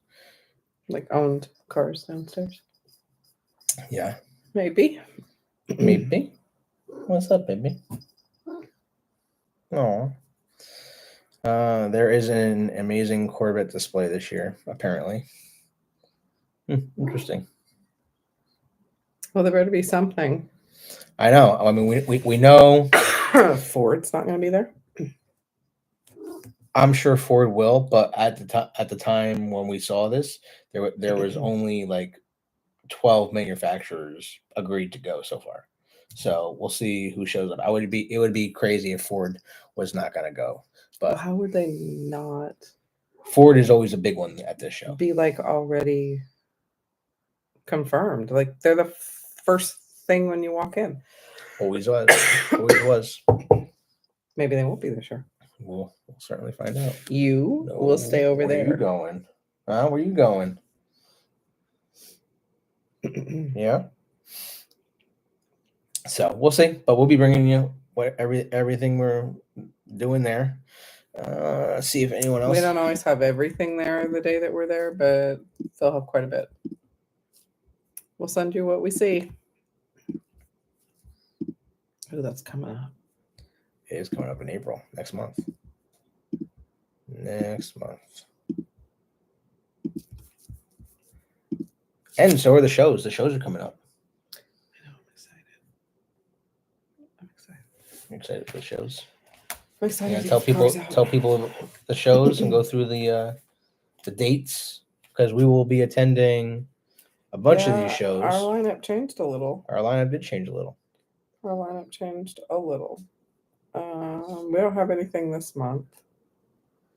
Like owned cars downstairs. Yeah. Maybe. Maybe. What's up, baby? Oh. There is an amazing Corvette display this year, apparently. Interesting. Well, there better be something. I know. I mean, we know Ford's not going to be there. I'm sure Ford will, but at the time when we saw this, there was only like 12 manufacturers agreed to go so far. So we'll see who shows up. It would be crazy if Ford was not going to go. But well, how would they not? Ford is always a big one at this show. Be like already confirmed. Like they're the first thing when you walk in. Always was. Always was. Maybe they won't be this year. We'll certainly find out. You will stay over there. Where are you going? Where are you going? Yeah. So we'll see, but we'll be bringing you everything we're doing there. See if anyone else. We don't always have everything there the day that we're there, but they'll have quite a bit. We'll send you what we see. Oh, that's coming up. It is coming up in April next month. And so are the shows. The shows are coming up. I know. I'm excited. I'm excited for the shows. I'm excited. Yeah, tell people the shows and go through the dates because we will be attending a bunch of these shows. Our lineup changed a little. Our lineup did change a little. We don't have anything this month,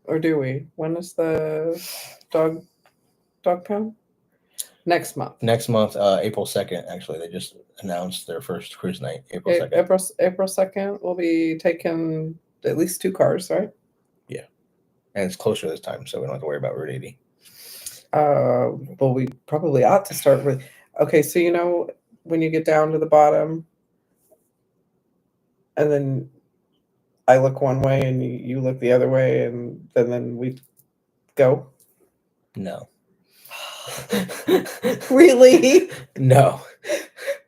or do we? When is the dog pound? Next month. April 2nd. Actually, they just announced their first cruise night. April 2nd. April 2nd. We'll be taking at least 2 cars, right? Yeah, and it's closer this time, so we don't have to worry about Route 80. Well, we probably ought to start with. Okay, so when you get down to the bottom, and then I look one way and you look the other way, and then we go. No. Really? No.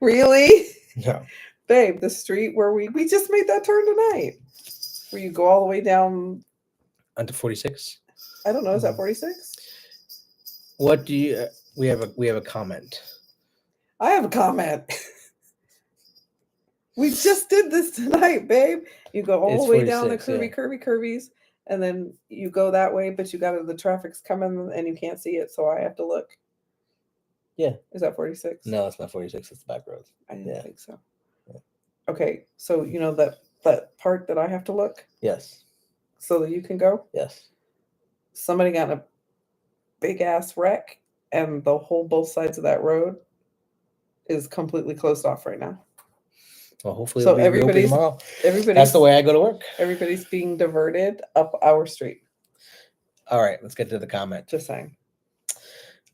Really? No. Babe, the street where we just made that turn tonight. Where you go all the way down onto 46? I don't know, is that 46? What do you We have a comment. I have a comment. We just did this tonight, babe. You go all It's the way down the 46, curvies, and then you go that way, but you got the traffic's coming and you can't see it, so I have to look. Yeah. Is that 46? No, it's not 46. It's the back road. I didn't think so. Yeah. Okay, so you know that part that I have to look Yes. so that you can go? Yes. Somebody got in a big ass wreck, and the whole both sides of that road is completely closed off right now. Well, hopefully So it'll be reopened tomorrow. That's the way I go to work. Everybody's being diverted up our street. All right, let's get to the comment. Just saying.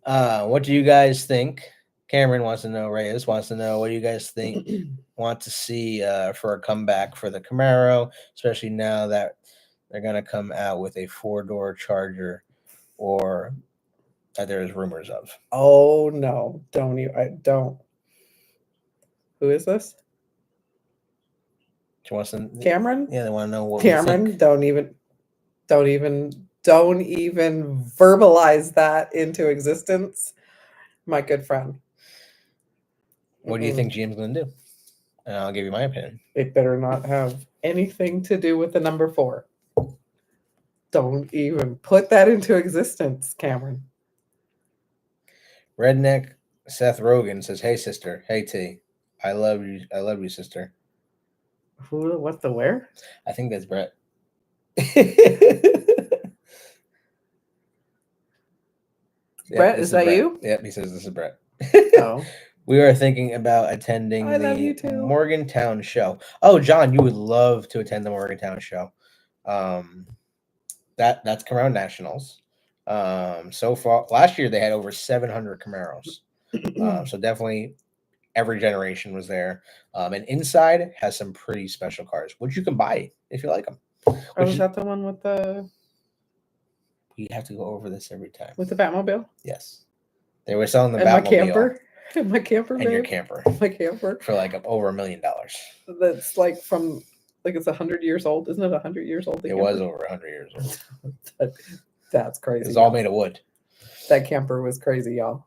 What do you guys think? Cameron wants to know. Reyes wants to know. What do you guys think? Want to see for a comeback for the Camaro, especially now that they're gonna come out with a 4-door Charger, or that there's rumors of. Oh no! Don't you? I don't. Who is this? She wants to. Cameron. Yeah, they want to know what. Cameron, we think. don't even verbalize that into existence, my good friend. What do you think GM's gonna do? And I'll give you my opinion. It better not have anything to do with the number 4. Don't even put that into existence, Cameron. Redneck Seth Rogen says, "Hey sister, hey T, I love you, sister." Who? What? The where? I think that's Brett. Brett, is that Brett. you? Yep, he says this is Brett. Oh. We are thinking about attending the Morgantown show. Oh, John, you would love to attend the Morgantown show. That's Camaro Nationals. So far, last year they had over 700 Camaros. So definitely every generation was there. And inside has some pretty special cars, which you can buy if you like them. Oh, is that the one with the? We have to go over this every time. With the Batmobile? Yes. They were selling the and Batmobile. My camper. And my camper, and babe. your camper. My camper. For like over $1 million. That's like it's 100 years old. Isn't it 100 years old? It was over 100 years old. That's crazy. It was all made of wood. That camper was crazy, y'all.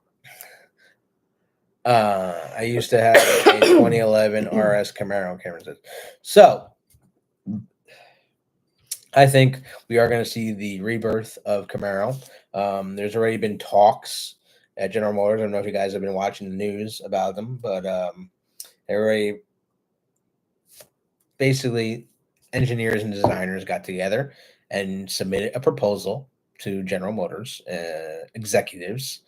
I used to have a 2011 RS Camaro, Cameron says. So, I think we are going to see the rebirth of Camaro. There's already been talks at General Motors. I don't know if you guys have been watching the news about them, but they already basically engineers and designers got together and submitted a proposal to General Motors executives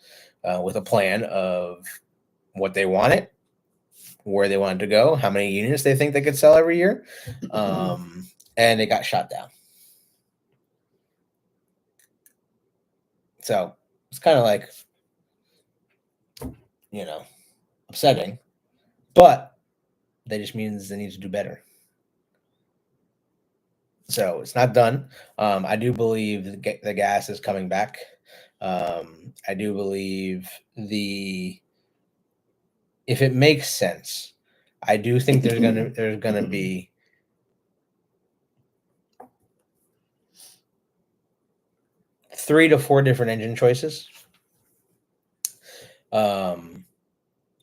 with a plan of what they wanted, where they wanted to go, how many units they think they could sell every year, and it got shot down. So it's kind of like, upsetting, but that just means they need to do better. So it's not done. I do believe the gas is coming back. I do believe if it makes sense, I do think there's gonna be three to four different engine choices.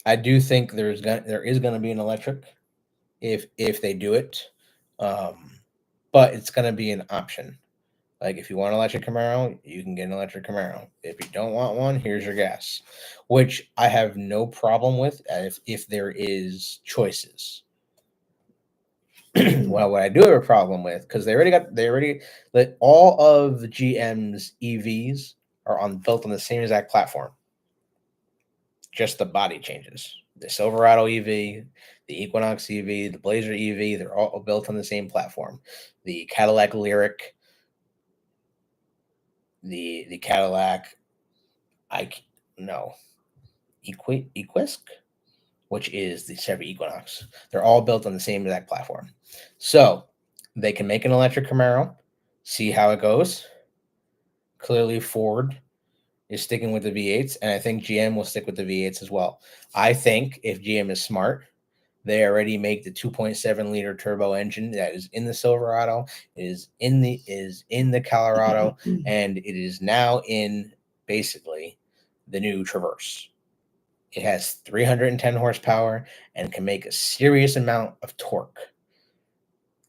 I do think there is gonna be an electric if they do it, but it's gonna be an option. Like if you want an electric Camaro, you can get an electric Camaro. If you don't want one, here's your gas, which I have no problem with if there is choices. Well, what I do have a problem with, because they already let all of the GM's EVs are built on the same exact platform. Just the body changes. The Silverado EV, the Equinox EV, the Blazer EV, they're all built on the same platform. The Cadillac Lyriq, the Cadillac Equisq, which is the Chevy Equinox. They're all built on the same exact platform. So they can make an electric Camaro, see how it goes. Clearly Ford is sticking with the V8s, and I think GM will stick with the V8s as well. I think if GM is smart, they already make the 2.7 liter turbo engine that is in the Silverado, is in the Colorado, and it is now in basically the new Traverse. It has 310 horsepower and can make a serious amount of torque.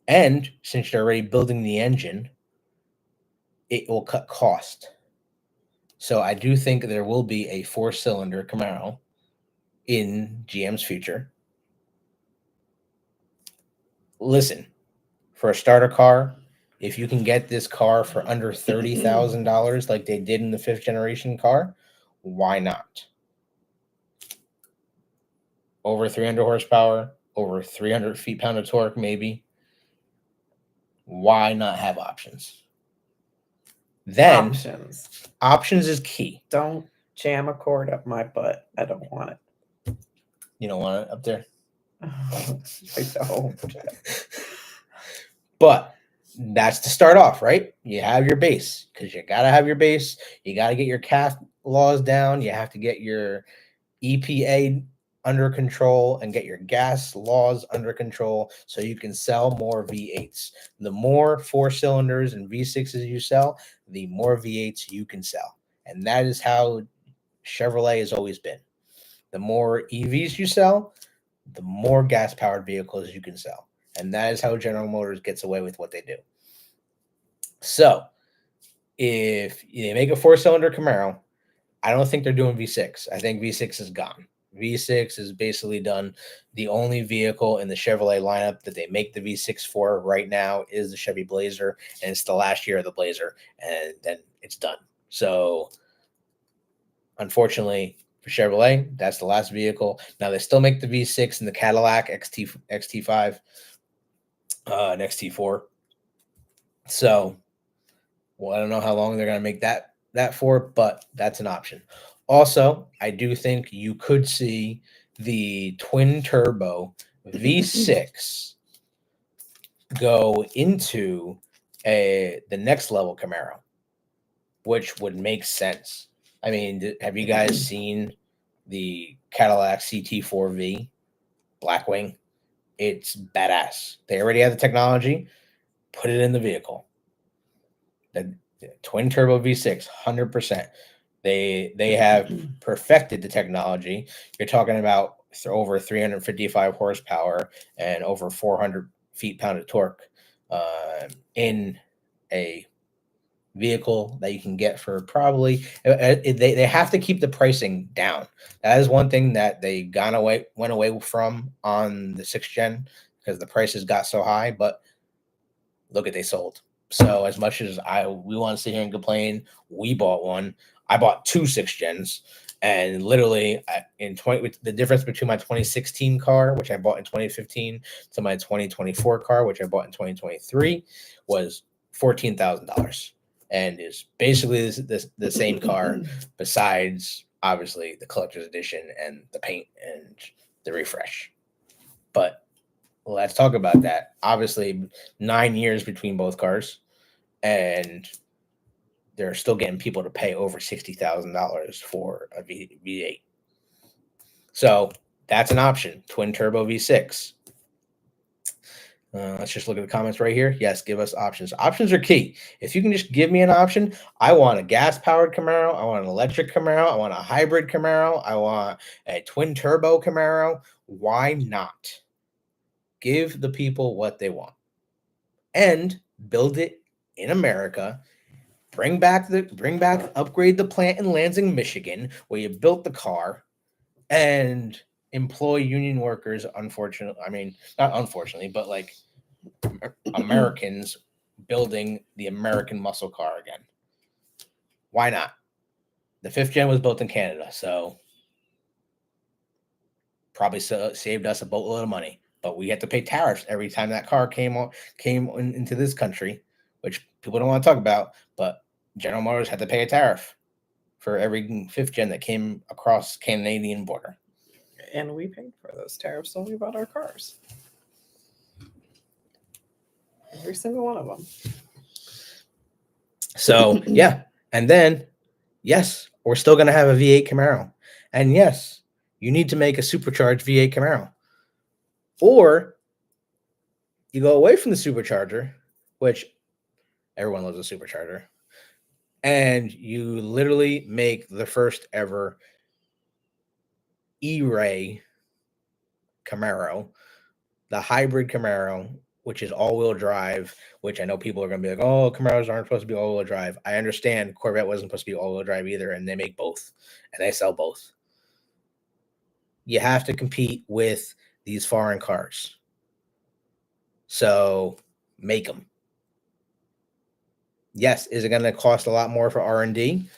And since they're already building the engine, it will cut cost. So I do think there will be a 4-cylinder Camaro in GM's future. Listen, for a starter car, if you can get this car for under $30,000 like they did in the 5th generation car, why not? Over 300 horsepower, over 300 feet-pound of torque, maybe. Why not have options? Then options is key. Don't jam a cord up my butt. I don't want it. You don't want it up there? I don't. But that's to start off, right? You have your base, because you got to have your base. You got to get your CAF laws down. You have to get your EPA under control and get your gas laws under control so you can sell more V8s. The more 4-cylinders and V6s you sell, the more V8s you can sell. And that is how Chevrolet has always been. The more EVs you sell, the more gas-powered vehicles you can sell. And that is how General Motors gets away with what they do. So, if they make a 4-cylinder Camaro, I don't think they're doing V6. I think V6 is gone. V6 is basically done. The only vehicle in the Chevrolet lineup that they make the V6 for right now is the Chevy Blazer, and it's the last year of the Blazer, and then it's done. So, unfortunately, for Chevrolet, that's the last vehicle. Now, they still make the V6 in the Cadillac XT5 and XT4. So, well, I don't know how long they're going to make that for, but that's an option. Also, I do think you could see the twin turbo V6 go into the next level Camaro, which would make sense. I mean, have you guys seen the Cadillac CT4V Blackwing? It's badass. They already have the technology. Put it in the vehicle. The twin turbo V6, 100%. They have perfected the technology. You're talking about over 355 horsepower and over 400 feet-pound of torque in a vehicle that you can get for probably they have to keep the pricing down. That is one thing that they went away from on the 6th gen because the prices got so high, but look at they sold. So as much as we want to sit here and complain, we bought one. I bought 2 6th gens, and literally the difference between my 2016 car, which I bought in 2015, to my 2024 car, which I bought in 2023, was $14,000, and is basically the same car, besides obviously the collector's edition and the paint and the refresh. But let's talk about that. Obviously, 9 years between both cars, and they're still getting people to pay over $60,000 for a V8. So that's an option. Twin turbo V6. Let's just look at the comments right here. Yes, give us options. Options are key. If you can just give me an option, I want a gas-powered Camaro. I want an electric Camaro. I want a hybrid Camaro. I want a twin turbo Camaro. Why not? Give the people what they want and build it in America. Bring back, upgrade the plant in Lansing, Michigan, where you built the car, and employ union workers. Unfortunately, I mean, not unfortunately, but like Americans building the American muscle car again. Why not? The 5th gen was built in Canada, so probably saved us a boatload of money. But we had to pay tariffs every time that car came into this country, which people don't want to talk about. But General Motors had to pay a tariff for every 5th gen that came across Canadian border. And we paid for those tariffs when we bought our cars. Every single one of them. So, yeah. And then, yes, we're still going to have a V8 Camaro. And yes, you need to make a supercharged V8 Camaro. Or you go away from the supercharger, which everyone loves a supercharger, And you literally make the first ever E-Ray Camaro, the hybrid Camaro, which is all-wheel drive, which I know people are going to be like, oh, Camaros aren't supposed to be all-wheel drive. I understand Corvette wasn't supposed to be all-wheel drive either, and they make both, and they sell both. You have to compete with these foreign cars. So make them. Yes, is it going to cost a lot more for R&D?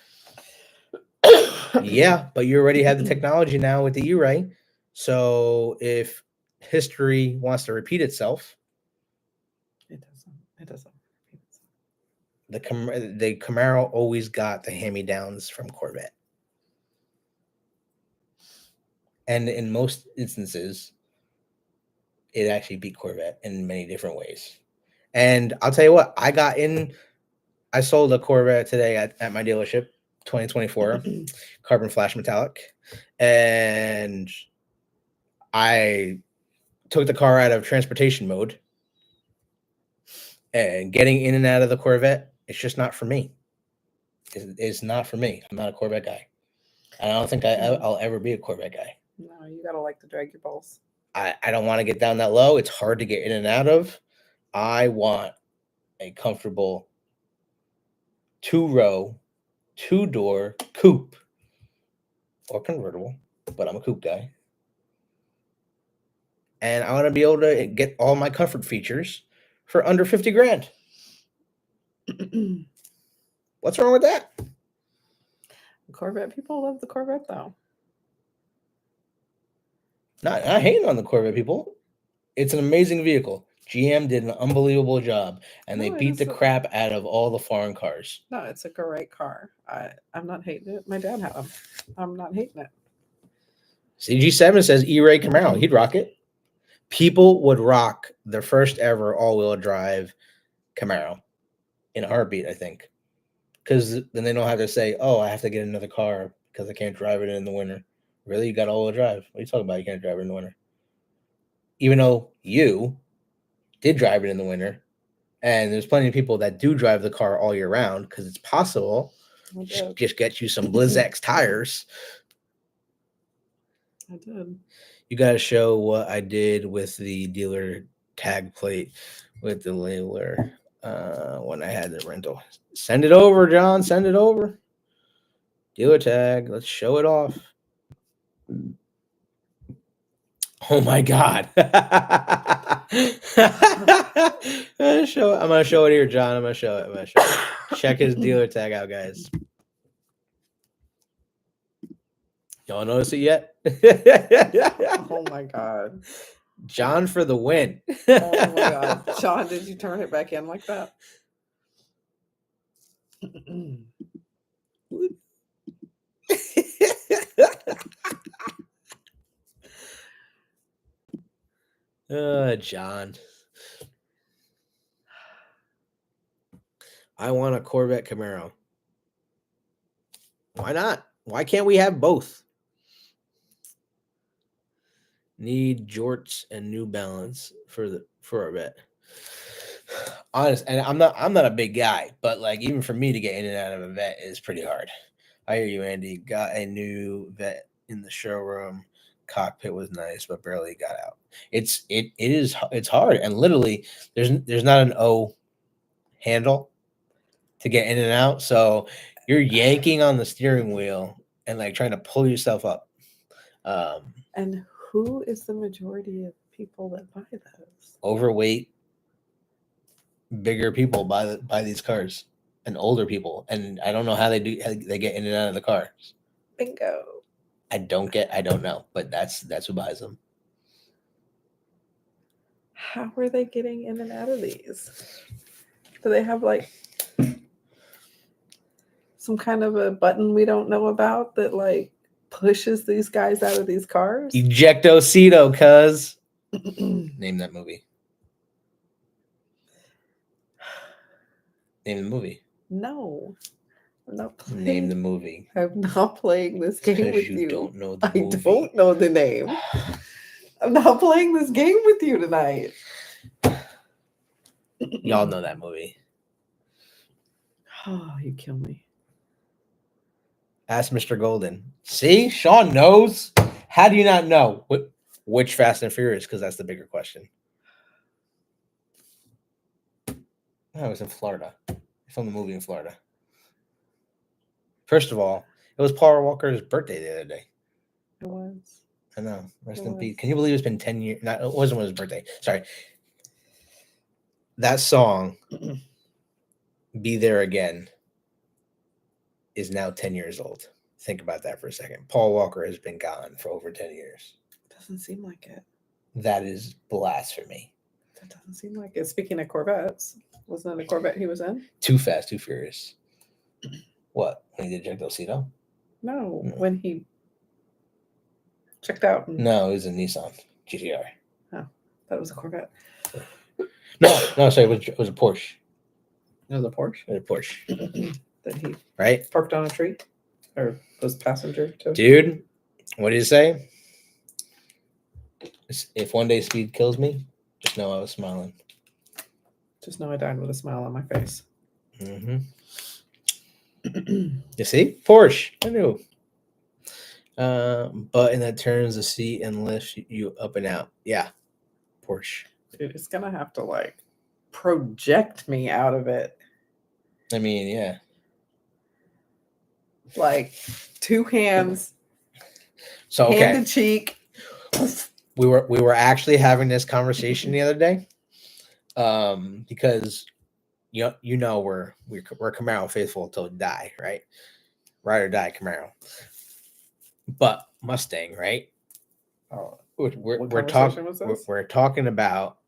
Yeah, but you already have the technology now with the E-Ray. So if history wants to repeat itself, it doesn't. The Camaro always got the hand-me-downs from Corvette. And in most instances, it actually beat Corvette in many different ways. And I'll tell you what, I sold a Corvette today at my dealership, 2024, carbon flash metallic. And I took the car out of transportation mode. And getting in and out of the Corvette, it's just not for me. It's not for me. I'm not a Corvette guy. I don't think I'll ever be a Corvette guy. No, you gotta like to drag your balls. I don't want to get down that low. It's hard to get in and out of. I want a comfortable 2-row, 2-door coupe or convertible, but I'm a coupe guy. And I want to be able to get all my comfort features for under 50 grand. What's wrong with that? Corvette people love the Corvette though. Not hating on the Corvette people. It's an amazing vehicle. GM did an unbelievable job, and they beat the crap out of all the foreign cars. No, it's a great car. I'm not hating it. My dad had them. I'm not hating it. CG7 says E-Ray Camaro. He'd rock it. People would rock the first ever all-wheel drive Camaro in a heartbeat, I think. Because then they don't have to say, oh, I have to get another car because I can't drive it in the winter. Really? You got all-wheel drive? What are you talking about? You can't drive it in the winter. Even though you did drive it in the winter, and there's plenty of people that do drive the car all year round because it's possible. Just get you some Blizzx tires. I did. You got to show what I did with the dealer tag plate with the labeler when I had the rental. Send it over, John. Send it over. Dealer tag. Let's show it off. Oh my God. I'm gonna show it here, John. I'm gonna show it. Check his dealer tag out, guys. Y'all notice it yet? Oh my God. John for the win. Oh my God. Sean, did you turn it back in like that? John. I want a Corvette Camaro. Why not? Why can't we have both? Need jorts and New Balance for our bet. Honest, and I'm not a big guy, but like even for me to get in and out of a vet is pretty hard. I hear you, Andy. Got a new vet in the showroom. Cockpit was nice, but barely got out. It's hard, and literally there's not an O handle to get in and out, so you're yanking on the steering wheel and like trying to pull yourself up. And who is the majority of people that buy those? Overweight, bigger people buy these cars, and older people, and I don't know how they get in and out of the cars. Bingo. I don't know, but that's who buys them. How are they getting in and out of these? Do they have like some kind of a button we don't know about that like pushes these guys out of these cars? Ejectocito, cuz. Name that movie. Name the movie. No. I'm not playing. Name the movie. I'm not playing this game with you. Don't know the movie. I don't know the name. I'm not playing this game with you tonight. Y'all know that movie. Oh, you kill me. Ask Mr. Golden. See, Sean knows. How do you not know which Fast and Furious? Because that's the bigger question. No, it was in Florida. I filmed the movie in Florida. First of all, it was Paul Walker's birthday the other day. It was. I know. Rest It in was. peace. Can you believe it's been 10 years? Not, it wasn't his birthday. Sorry. That song, Be There Again, is now 10 years old. Think about that for a second. Paul Walker has been gone for over 10 years. Doesn't seem like it. That is blasphemy. That doesn't seem like it. Speaking of Corvettes, wasn't it a Corvette he was in? Too Fast, Too Furious. What? When he did Jack Dosito? No, when he checked out. And... No, it was a Nissan GTR. Oh, that was a Corvette. No, sorry, it was a Porsche. It was a Porsche? It was a Porsche. That he right? Parked on a tree? Or was passenger to? Dude, what did you say? If one day speed kills me, just know I was smiling. Just know I died with a smile on my face. Mm-hmm. You see? Porsche. I knew. Button that turns the seat and lifts you up and out. Yeah. Porsche. Dude, it's going to have to, like, project me out of it. I mean, yeah. Like, two hands. So, okay. Hand to cheek. We were actually having this conversation the other day. Because you know we're Camaro faithful till die, right? Ride or die Camaro. But Mustang, right? Oh, we're talking about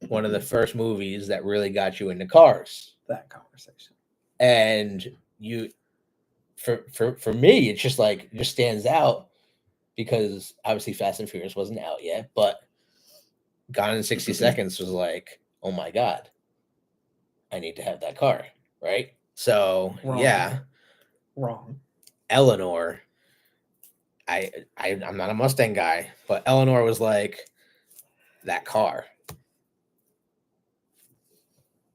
one of the first movies that really got you into cars. That conversation. And you for me, it's just like, it just stands out because obviously Fast and Furious wasn't out yet, but Gone in 60 Seconds was like, oh my God, I need to have that car, right? So Wrong. Eleanor, I'm not a Mustang guy, but Eleanor was like, that car.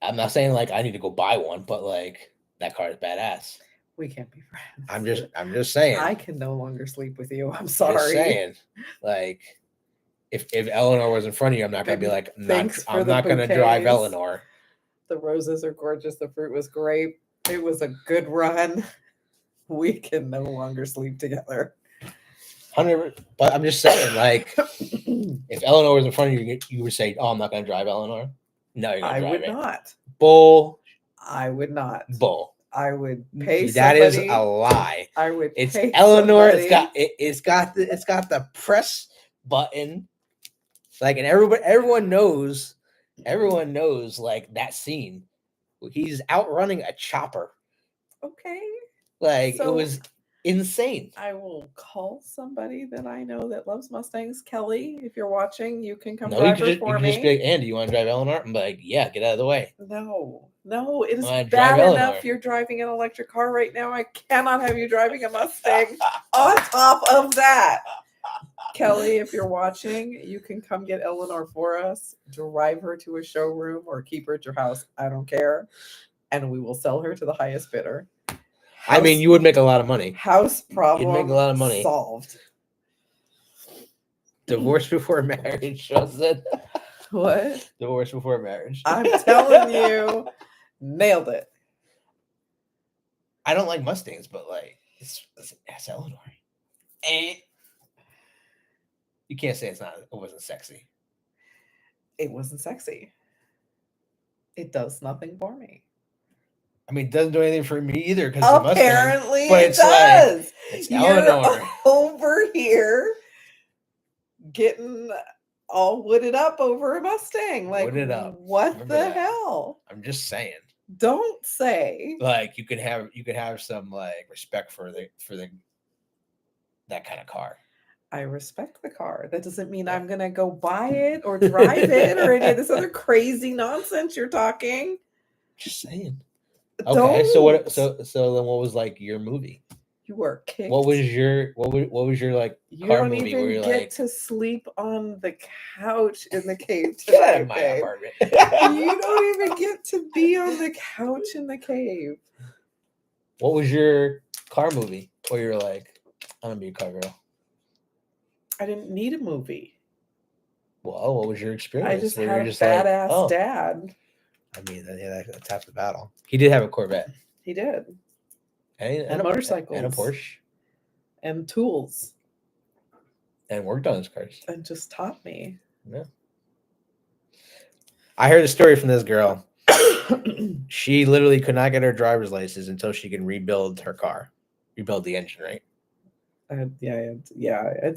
I'm not saying like I need to go buy one, but like that car is badass. We can't be friends. I'm just saying. I can no longer sleep with you. I'm sorry. Just saying. Like, if Eleanor was in front of you, I'm not gonna be like, I'm not gonna drive Eleanor. The roses are gorgeous. The fruit was great. It was a good run. We can no longer sleep together. 100. But I'm just saying, like, if Eleanor was in front of you, you would say, "Oh, I'm not gonna drive Eleanor." No, you're gonna drive would it. Not. Bull. I would not. Bull. I would pay that somebody. Is a lie. I would. It's pay Eleanor. Somebody. It's got the press button. Like, and everyone knows like that scene. He's outrunning a chopper. Okay. Like, so, it was insane. I will call somebody that I know that loves Mustangs. Kelly, if you're watching, you can come drive her for me. You can just be like, Andy, you want to drive Eleanor? I'm like, yeah, get out of the way. No, it is bad enough you're driving an electric car right now. I cannot have you driving a Mustang on top of that. Kelly, if you're watching, you can come get Eleanor for us, drive her to a showroom or keep her at your house. I don't care. And we will sell her to the highest bidder. I mean, you would make a lot of money. House problem. You'd make a lot of money. Solved. Divorce before marriage, said. What? Divorce before marriage. I'm telling you, nailed it. I don't like Mustangs, but like, it's Eleanor. And you can't say it wasn't sexy. It wasn't sexy. It does nothing for me. I mean, it doesn't do anything for me either. Apparently, it does. Like, it's Eleanor over here getting all wooded up over a Mustang. Like, wooded up. What Remember the that. Hell? I'm just saying. Don't say. Like, you could have some like respect for that kind of car. I respect the car. That doesn't mean I'm gonna go buy it or drive it or any of this other crazy nonsense you're talking. Just saying. Okay, so then what was like your movie? You were kicked. What was your like you car don't movie even where you're get like to sleep on the couch in the cave tonight, get out of my apartment. You don't even get to be on the couch in the cave. What was your car movie? Or you're like, I'm gonna be a car girl. I didn't need a movie. Well, what was your experience? I just Where had you're a just like, badass oh. dad. I mean, yeah, that's half the battle. He did have a Corvette. He did. And motorcycles. And a Porsche. And tools. And worked on his cars. And just taught me. Yeah. I heard a story from this girl. She literally could not get her driver's license until she can rebuild her car. Rebuild the engine, right? I had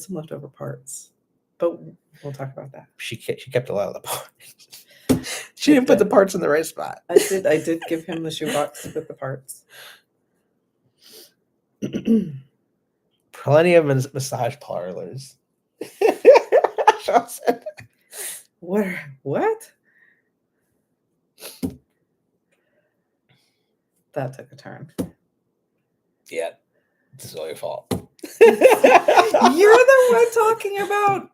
some leftover parts. But we'll talk about that. She kept a lot of the parts. She didn't put the parts in the right spot. I did give him the shoebox with the parts. Plenty of massage parlors. What? That took a turn. Yeah, this is all your fault. You're the one talking about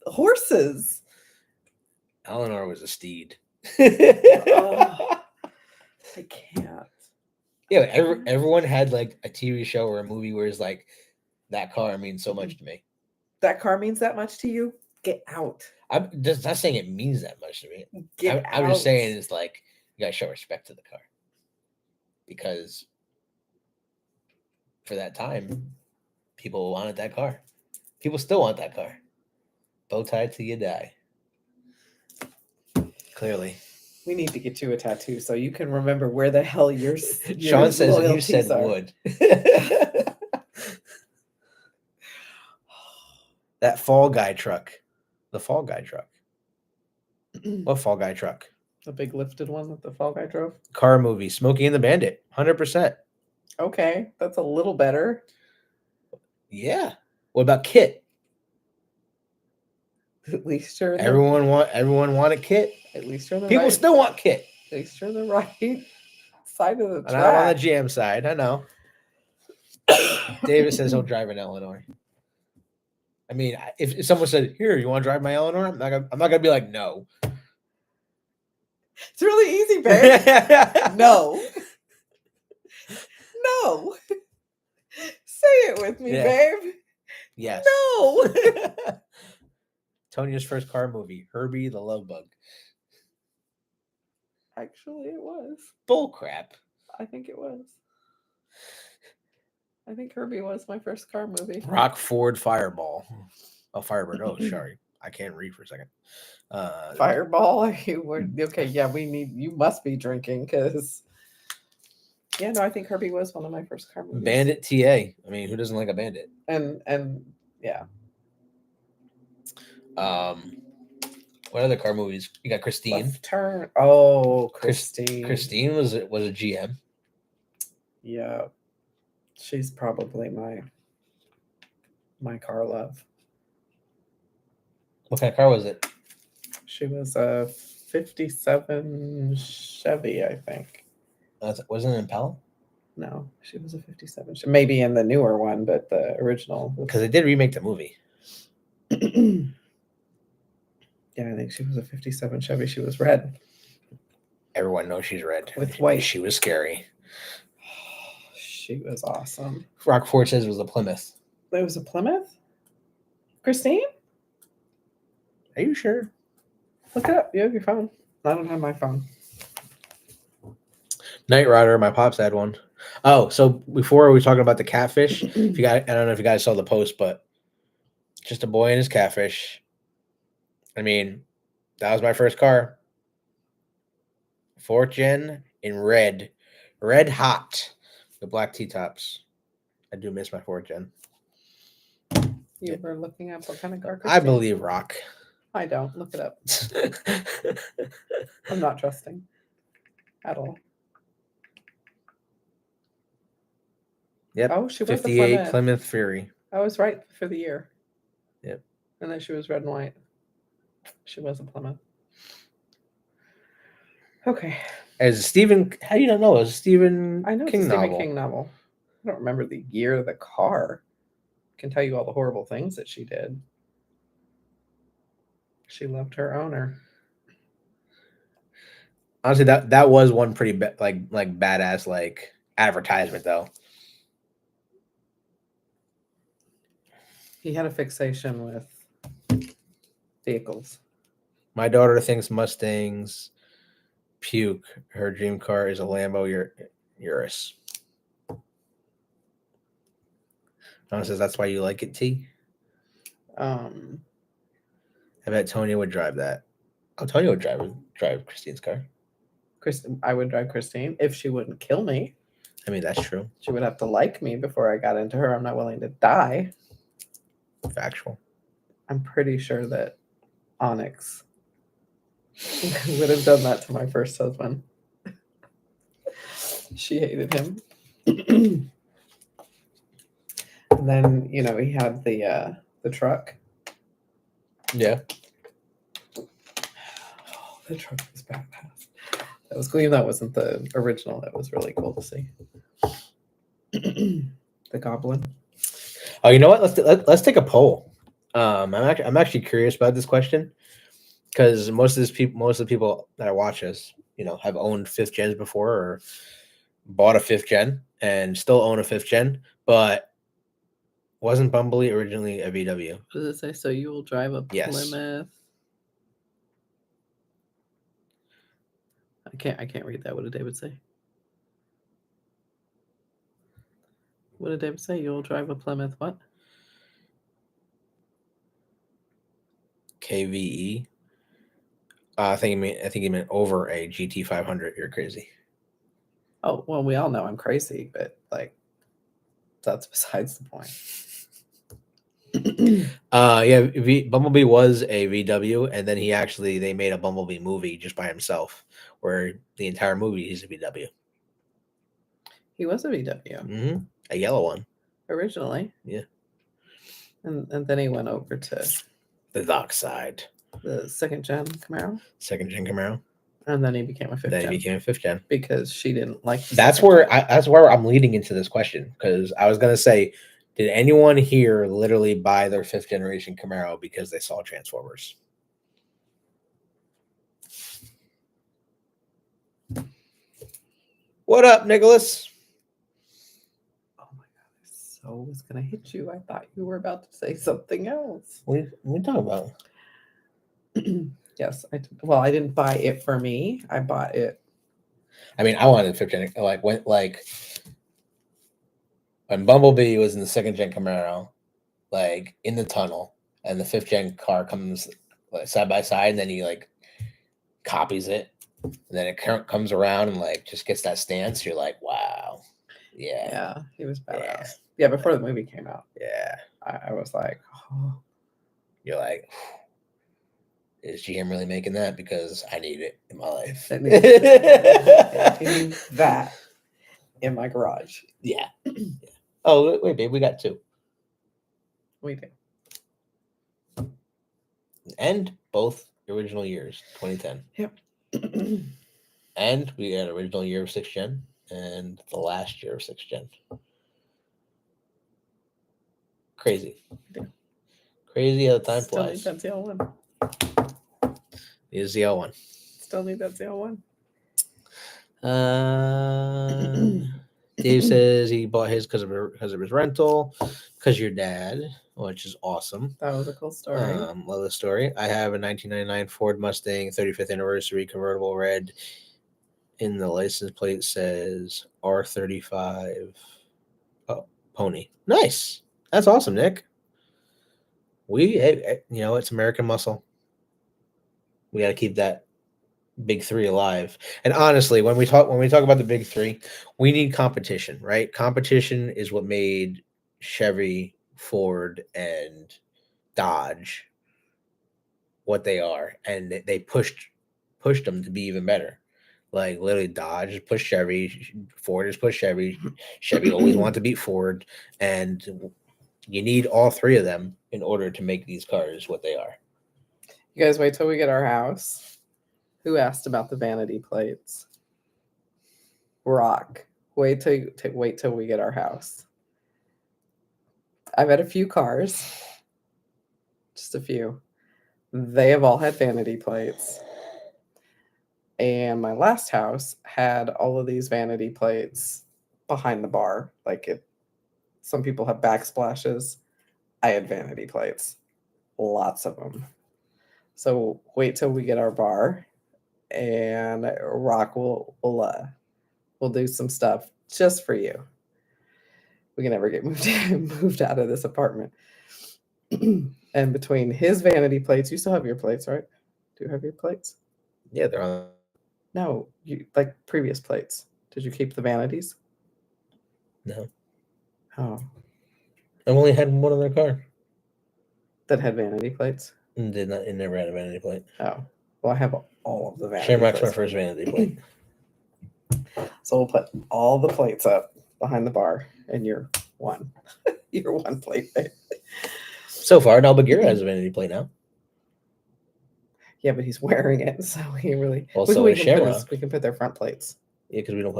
horses. Eleanor was a steed. Oh, I can't. Yeah, everyone had like a TV show or a movie where it's like, that car means so much to me. That car means that much to you? Get out. I'm just not saying it means that much to me. Get I'm just out. saying it's like, you gotta show respect to the car. Because for that time, people wanted that car. People still want that car. Bow tie till you die. Clearly. We need to get you a tattoo so you can remember where the hell your Sean says you said are. wood. That Fall Guy truck. The Fall Guy truck. What Fall Guy truck? The big lifted one that the Fall Guy drove? Car movie. Smokey and the Bandit. 100%. Okay, that's a little better. Yeah. What about Kit? At least you're everyone wanted Kit. At least you're the people right, still want Kit. At least you're the right side of the track. And I'm on the GM side. I know. David says he'll drive an Eleanor. I mean, if someone said, "Here, you want to drive my Eleanor?" I'm not gonna be like, "No." It's really easy, babe. No. No. Say it with me, babe. Yes. No. Tonia's first car movie, Herbie the Love Bug. Actually, it was. Bull crap. I think it was. I think Herbie was my first car movie. Rock Ford Fireball. Oh, Firebird. Oh, sorry. I can't read for a second. Fireball? You were okay. Yeah, you must be drinking because. Yeah, no, I think Herbie was one of my first car movies. Bandit TA. I mean, who doesn't like a bandit? And yeah. What other car movies? You got Christine. Left Turn. Oh, Christine. Christine was a GM. Yeah. She's probably my car love. What kind of car was it? She was a 57 Chevy, I think. Wasn't it Impala? No, she was a 57. Maybe in the newer one, but the original. Because they did remake the movie. Yeah, I think she was a 57 Chevy. She was red. Everyone knows she's red. With white. She was scary. She was awesome. Rock Ford says it was a Plymouth. It was a Plymouth? Christine? Are you sure? Look it up. You have your phone. I don't have my phone. Knight Rider, my pops had one. Oh, so before we were talking about the catfish, I don't know if you guys saw the post, but just a boy and his catfish. I mean, that was my first car. 4th gen in red hot, the black T-tops. I do miss my 4th gen. You were looking up what kind of car? I believe rock. I don't. Look it up. I'm not trusting at all. Yep. Oh, she was 58 Plymouth Fury. I was right for the year. Yep. And then she was red and white. She was a Plymouth. Okay. As Stephen, how do you not know? It was a Stephen I know King it's a Stephen novel. King novel. I don't remember the year of the car. I can tell you all the horrible things that she did. She loved her owner. Honestly, that was one pretty like badass like advertisement though. He had a fixation with vehicles. My daughter thinks Mustangs puke. Her dream car is a Lambo Urus. Donna says that's why you like it, T. Um, I bet Tony would drive that. Oh, Tony would drive Christine's car. I would drive Christine if she wouldn't kill me. I mean, that's true. She would have to like me before I got into her. I'm not willing to die. Factual. I'm pretty sure that Onyx would have done that to my first husband. She hated him. And then, you know, he had the truck. Yeah. Oh, the truck was badass. That was cool. That wasn't the original. That was really cool to see. The Goblin. Oh, you know what? Let's take a poll. I'm actually curious about this question because most of the people that watch us, you know, have owned 5th gens before or bought a 5th gen and still own a 5th gen, but wasn't Bumblebee originally a VW? What does it say? So you will drive a Yes. Plymouth. I can't read that. What did David say? What did David say? You'll drive a Plymouth what? KVE. I think he meant over a GT 500. You're crazy. Oh, well, we all know I'm crazy, but like that's besides the point. Yeah, Bumblebee was a VW, and then they made a Bumblebee movie just by himself, where the entire movie he's a VW. He was a VW. A yellow one originally. Yeah. And then he went over to the dark side. The 2nd gen Camaro. 2nd gen Camaro. And then he became a 5th gen. Then he became a 5th gen because she didn't like. That's where I'm leading into this question, because I was gonna say, did anyone here literally buy their 5th generation Camaro because they saw Transformers? What up, Nicholas? Oh my god, I so was gonna hit you. I thought you were about to say something else. What are you talking about? Yes, I didn't buy it for me. I bought it. I mean, I wanted 5th gen. When Bumblebee was in the 2nd gen Camaro, like in the tunnel, and the 5th gen car comes like side by side, and then he like copies it, and then it comes around and like just gets that stance. You're like, wow, yeah, he was badass. Yeah, before the movie came out. Yeah, I was like, oh. You're like, is GM really making that? Because I need it in my life. I need that in my garage. Yeah. Oh, wait, babe, we got 2. We do. And both original years, 2010. Yep. And we had original year of 6th gen and the last year of 6th gen. Crazy. Yeah. Crazy how the time flies. Still need that ZL1. Need a ZL1. Still need that ZL1. Dave says he bought his because of his rental, because your dad, which is awesome. That was a cool story. Love the story. I have a 1999 Ford Mustang 35th anniversary convertible red. In the license plate says R35 Pony. Nice. That's awesome, Nick. It's American muscle. We got to keep that big 3 alive. And honestly, when we talk about the big 3, we need competition, right? Competition is what made Chevy, Ford, and Dodge what they are, and they pushed them to be even better. Like literally, Dodge has pushed Chevy, Ford has pushed Chevy. Chevy always wanted to beat Ford, and you need all 3 of them in order to make these cars what they are. You guys wait till we get our house. Who asked about the vanity plates? Rock. Wait till we get our house. I've had a few cars. Just a few. They have all had vanity plates. And my last house had all of these vanity plates behind the bar. Some people have backsplashes I had vanity plates, lots of them. So wait till we get our bar, and Rock will do some stuff just for you. We can never get moved out of this apartment. And between his vanity plates, you still have your plates, right? Do you have your plates? Yeah, they're on. No, you like previous plates. Did you keep the vanities? No, Oh, I've only had one on their car. that had vanity plates. And did not. It never had a vanity plate. Oh, well, I have all of the vanity Shamrock's my plates. first vanity plate. So we'll put all the plates up behind the bar, and you're one. You're one plate. So far, no, but Gary has a vanity plate now. Yeah, but he's wearing it, so he really. Well, so is Shamrock. We can put their front plates. Yeah, because we don't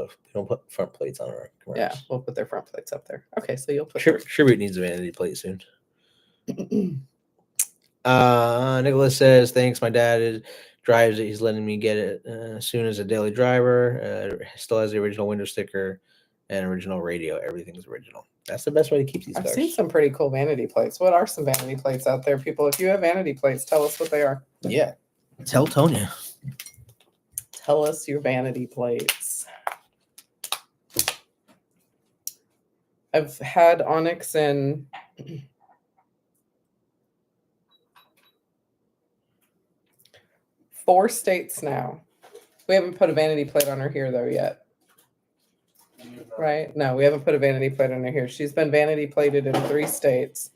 put front plates on our cars. Yeah, we'll put their front plates up there. Okay, so you'll put. Tribute needs a vanity plate soon. Nicholas says, thanks. My dad drives it. He's letting me get it as soon as a daily driver. Still has the original window sticker and original radio. Everything's original. That's the best way to keep these cars. I've seen some pretty cool vanity plates. What are some vanity plates out there, people? If you have vanity plates, tell us what they are. Yeah. Tell Tonya. Tell us your vanity plates. I've had Onyx in 4 states now. We haven't put a vanity plate on her here though yet. Right? No, we haven't put a vanity plate on her here. She's been vanity plated in 3 states.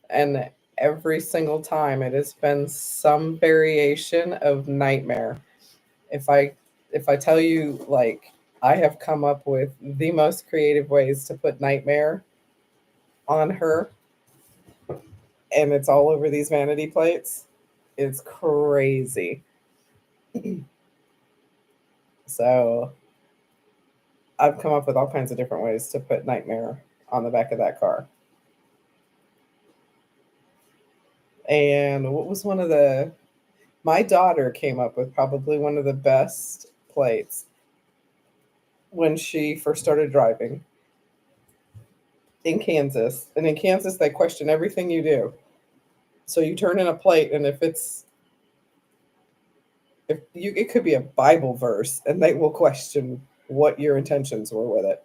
And every single time it has been some variation of nightmare. If I tell you, like, I have come up with the most creative ways to put nightmare on her, and it's all over these vanity plates. It's crazy. So I've come up with all kinds of different ways to put nightmare on the back of that car. And what was my daughter came up with probably one of the best plates when she first started driving in Kansas. And in Kansas, they question everything you do. So you turn in a plate, and it could be a Bible verse, and they will question what your intentions were with it.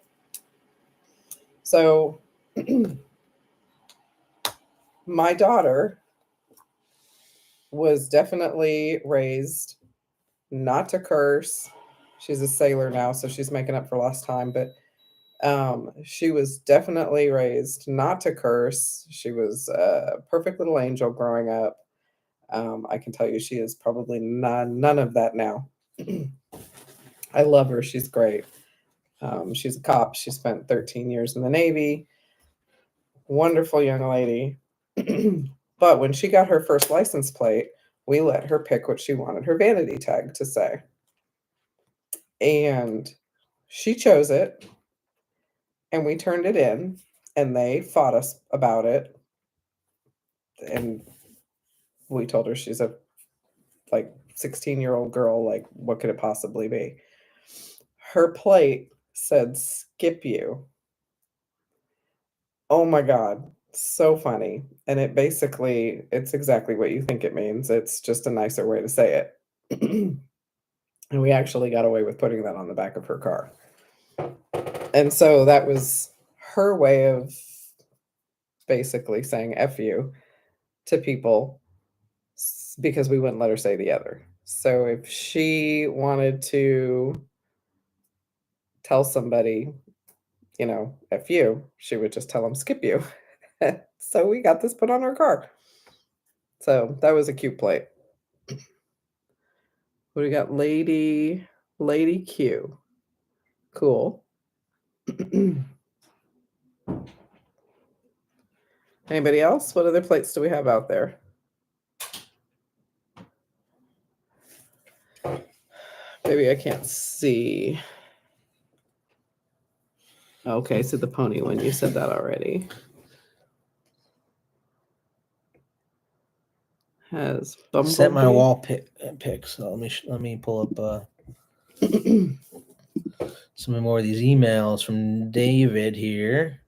So my daughter was definitely raised not to curse. She's a sailor now, so she's making up for lost time, but she was definitely raised not to curse. She was a perfect little angel growing up. I can tell you she is probably none of that now. I love her. She's great. She's a cop. She spent 13 years in the Navy. Wonderful young lady. But when she got her first license plate, we let her pick what she wanted her vanity tag to say. And she chose it, and we turned it in, and they fought us about it. And we told her she's a 16-year-old girl. Like, what could it possibly be? Her plate said "skip you." Oh my God. So funny. And it's exactly what you think it means. It's just a nicer way to say it. And we actually got away with putting that on the back of her car. And so that was her way of basically saying F you to people, because we wouldn't let her say the other. So if she wanted to tell somebody, F you, she would just tell them skip you. So we got this put on our car. So that was a cute plate. What do we got? Lady Q. Cool. Anybody else? What other plates do we have out there? Maybe I can't see. Okay, so the pony one, you said that already. Has Bumblebee. Set my wall pick. So let me pull up some more of these emails from David here.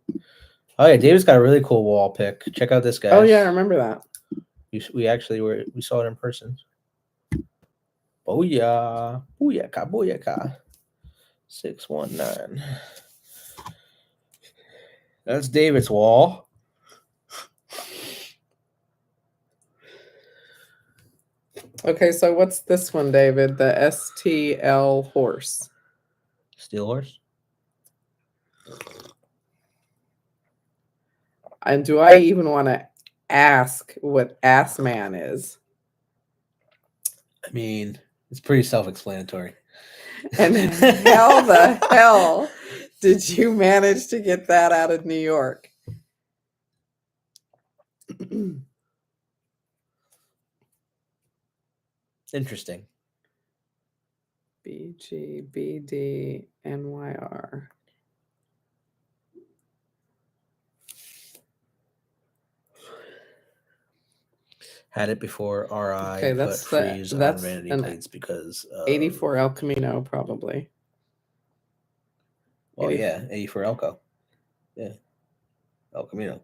Oh yeah, David's got a really cool wall pick. Check out this guy. Oh yeah, I remember that. We saw it in person. Booyah, booyaka, booyaka. 619. That's David's wall. Okay, so what's this one, David? The STL horse. Steel horse. And do I even want to ask what Ass Man is? I mean, it's pretty self-explanatory. And how the hell did you manage to get that out of New York? Interesting. BGBDNYR. Had it before RI Okay, put freeze on that's vanity an plates because 84 El Camino, probably. Oh yeah, 84 Elco. Yeah. El Camino.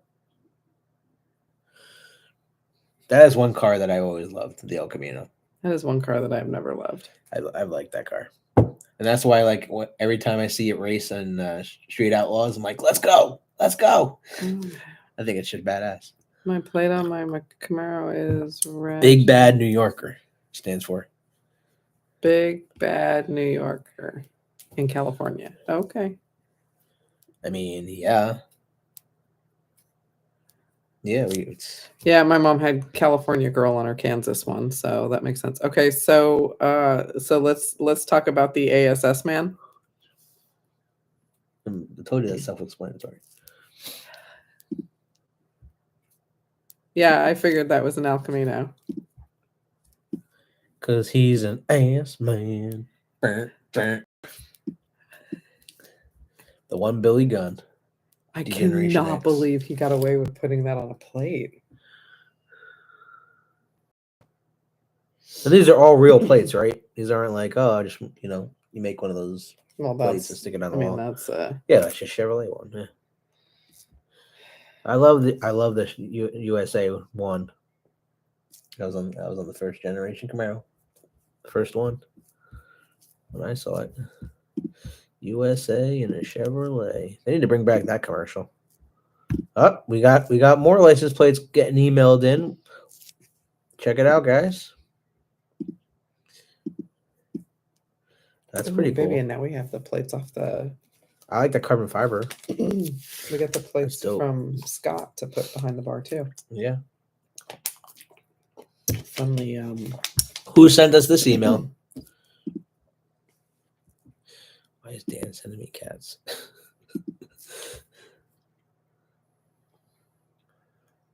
That is one car that I always loved, the El Camino. That is one car that I've never loved. I like that car. And that's why, like, every time I see it race on Street Outlaws, I'm like, let's go. Let's go. I think it's just badass. My plate on my Camaro is red. Big Bad New Yorker stands for. Big Bad New Yorker in California. Okay. I mean, yeah. Yeah, yeah, my mom had California Girl on her Kansas one, so that makes sense. Okay, so let's talk about the ASS man. I told you that's self-explanatory. Yeah, I figured that was an El Camino. Because he's an ass man. The one Billy Gunn. I cannot believe he got away with putting that on a plate. So these are all real plates, right? These aren't like, oh, just, you make one of those plates and stick it on the wall. That's yeah, that's a Chevrolet one. Yeah. I love the USA one. That was on the first generation Camaro. The first one. When I saw it. USA and a Chevrolet. They need to bring back that commercial. Oh, we got more license plates getting emailed in. Check it out, guys. That's pretty cool. Baby, and now we have the plates off the. I like the carbon fiber. We got the plates from Scott to put behind the bar too. Yeah. From the Who sent us this email? Why is Dan sending me cats?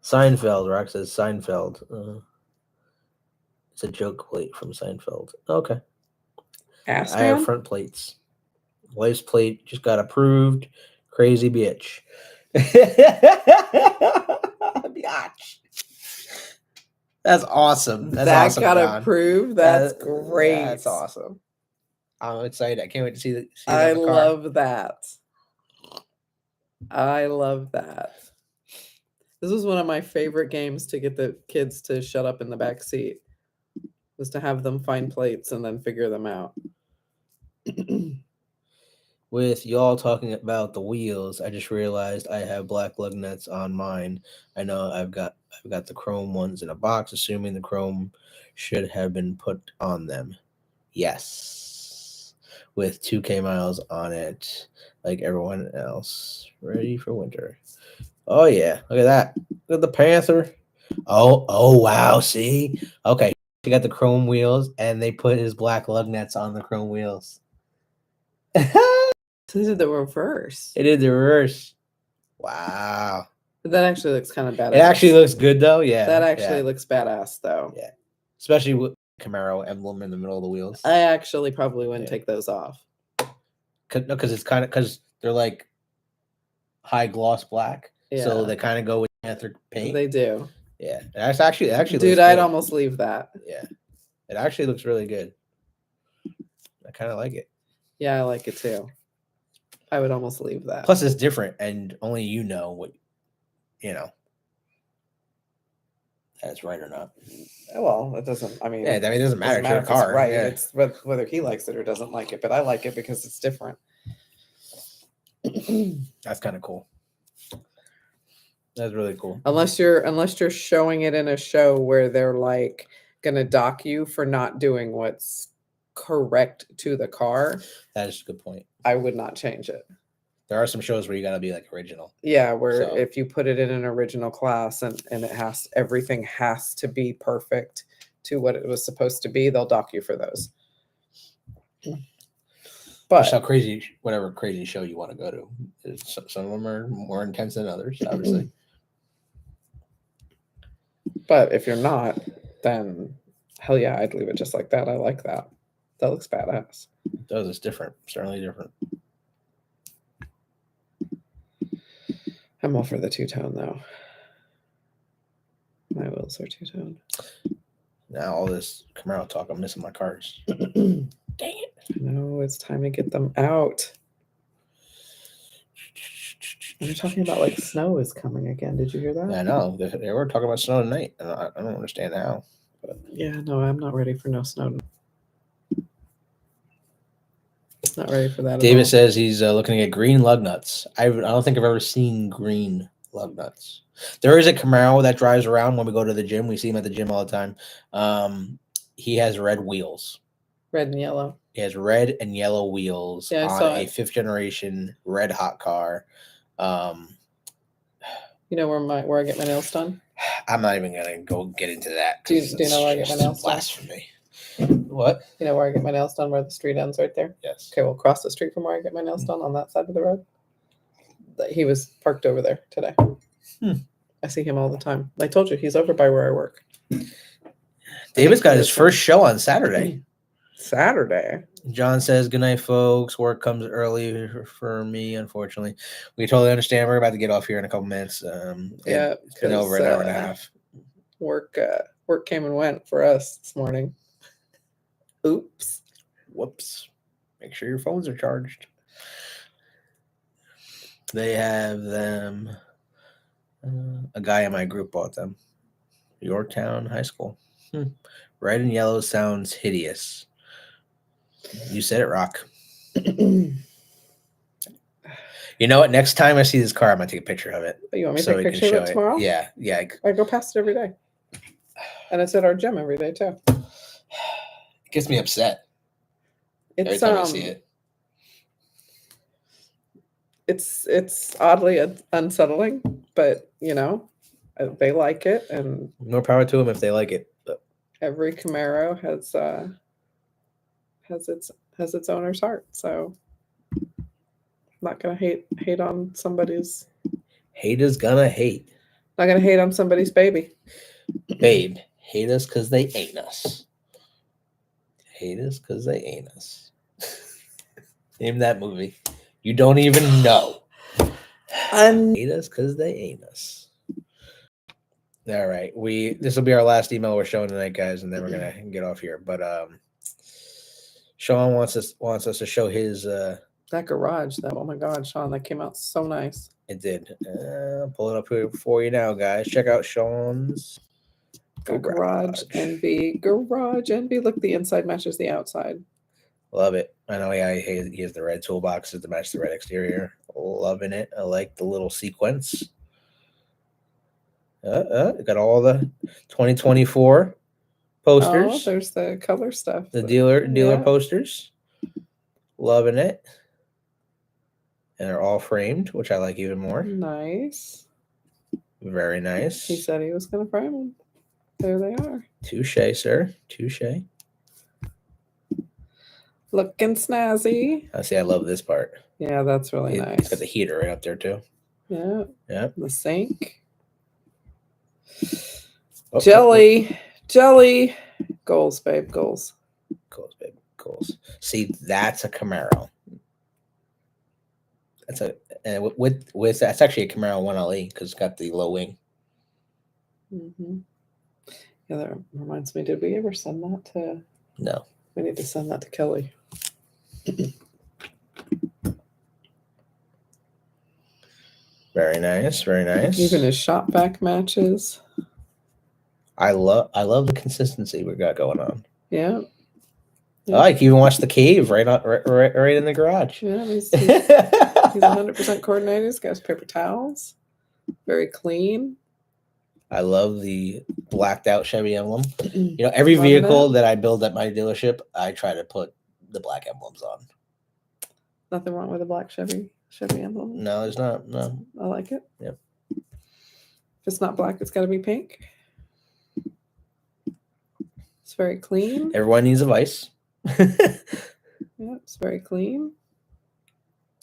Seinfeld. Rock says Seinfeld. It's a joke plate from Seinfeld. Okay. I have front plates. Wife's plate just got approved. Crazy bitch. Biatch. That's awesome. That's awesome. That got approved. That's great. That's awesome. I'm excited. I can't wait to see that. I love that. I love that. This was one of my favorite games to get the kids to shut up in the back seat. Was to have them find plates and then figure them out. With y'all talking about the wheels, I just realized I have black lug nuts on mine. I know I've got the chrome ones in a box, assuming the chrome should have been put on them. Yes. With 2K miles on it, like everyone else. Ready for winter. Oh yeah, look at that. Look at the Panther. Oh wow, see? Okay. He got the chrome wheels and they put his black lug nuts on the chrome wheels. This is the reverse. It is the reverse. Wow. But that actually looks kind of badass. It actually looks good though. Yeah. That actually looks badass though. Yeah. Especially with Camaro emblem in the middle of the wheels. I actually probably wouldn't take those off. Because they're like high gloss black. Yeah. So they kind of go with Panther paint. They do. Yeah. It actually dude, I'd almost leave that. Yeah. It actually looks really good. I kind of like it. Yeah, I like it too. I would almost leave that. Plus, it's different, and only you know that's right or not. Well, it doesn't. I mean, Yeah, I mean, it doesn't matter. It's your if it's car. right. Yeah. It's whether he likes it or doesn't like it. But I like it because it's different. That's kind of cool. That's really cool. Unless you're showing it in a show where they're like gonna dock you for not doing what's correct to the car. That is a good point. I would not change it. There are some shows where you gotta be like original. Yeah, where So- if you put it in an original class and everything has to be perfect to what it was supposed to be, they'll dock you for those. Just how But crazy, whatever crazy show you want to go to. Some of them are more intense than others, obviously. but if you're not, then hell yeah, I'd leave it just like that. I like that. That looks badass. It does. It's different. Certainly different. I'm all for the two-tone though. My wheels are two-tone. Now all this Camaro talk, I'm missing my cars. Dang it. No, it's time to get them out. They're talking about like snow is coming again. Did you hear that? I know. They were talking about snow tonight. And I don't understand how. But Yeah, no, I'm not ready for no snow. Not ready for that. At David all. says he's looking to get green lug nuts. I don't think I've ever seen green lug nuts. There is a Camaro that drives around when we go to the gym. We see him at the gym all the time. He has red wheels. Red and yellow. He has red and yellow wheels Yeah, I on saw a it. 5th generation red hot car. You know where I get my nails done? I'm not even gonna go get into that. Do you know where I get my nails done? Blasphemy. What? You know where I get my nails done? Where the street ends, right there. Yes. Okay, well, across the street from where I get my nails done on that side of the road. He was parked over there today. I see him all the time. I told you he's over by where I work. David's got his first show on Saturday. Saturday. John says, "Good night, folks. Work comes early for me, unfortunately. We totally understand. We're about to get off here in a couple minutes. Yeah, it's been over an hour and a half. Work came and went for us this morning. Oops. Whoops. Make sure your phones are charged. They have them. A guy in my group bought them. Yorktown High School. Red and yellow sounds hideous. You said it, Rock. You know what? Next time I see this car, I'm gonna take a picture of it. You want me to take a picture of it tomorrow? Yeah. I go past it every day. And it's at our gym every day too. It gets me upset every It's time I see it. It's oddly unsettling, but they like it, and More power to them if they like it. But every Camaro has its owner's heart. So I'm not gonna hate on somebody's. Haters gonna hate. Not gonna hate on somebody's baby. Babe, hate us because they ain't us. Hate us because they ain't us. Name that movie. You don't even know. Hate us because they ain't us. All right. This will be our last email we're showing tonight, guys, and then we're gonna get off here. But Sean wants us to show his that garage. Oh my God, Sean, that came out so nice. It did. I'll pull it up here for you now, guys. Check out Sean's Garage Envy. Garage Envy. Look, the inside matches the outside. Love it. I know he has the red toolboxes to match the red exterior. Loving it. I like the little sequence. Got all the 2024 posters. Oh, there's the color stuff. The dealer posters. Loving it. And they're all framed, which I like even more. Nice. Very nice. He said he was going to frame them. There they are. Touche, sir. Touche. Looking snazzy. I see. I love this part. Yeah, that's really nice. It's got the heater right up there, too. Yeah. Yeah. The sink. Oh, Jelly. Goals, babe. Goals. Goals, babe. Goals. See, that's a Camaro. With that's actually a Camaro 1LE because it's got the low wing. Mm-hmm. Yeah, that reminds me. Did we ever send that to? No. We need to send that to Kelly. Very nice. Very nice. Even his shop vac matches. I love the consistency we got going on. Yeah. I like even watch the cave right in the garage. Yeah, he's 100% coordinated. He's got his paper towels. Very clean. I love the blacked out Chevy emblem. You know, every vehicle that I build at my dealership, I try to put the black emblems on. Nothing wrong with a black Chevy emblem. No, there's not. No. I like it. Yep. If it's not black, it's got to be pink. It's very clean. Everyone needs a vice. Yeah, it's very clean.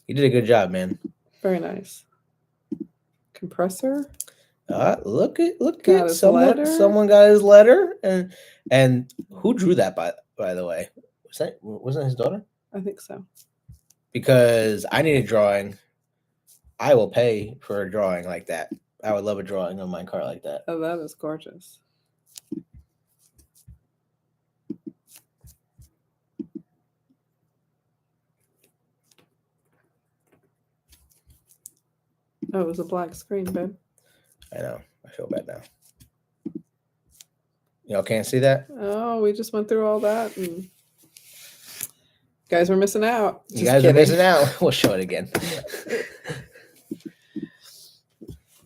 You did a good job, man. Very nice. Compressor. Look at someone got his letter, and who drew that by the way? Wasn't his daughter? I think so. Because I need a drawing. I will pay for a drawing like that. I would love a drawing on my car like that. Oh, that is gorgeous. Oh, it was a black screen, babe. I know. I feel bad now. Y'all can't see that? Oh, we just went through all that, and you guys were missing out. You guys are missing out. We'll show it again.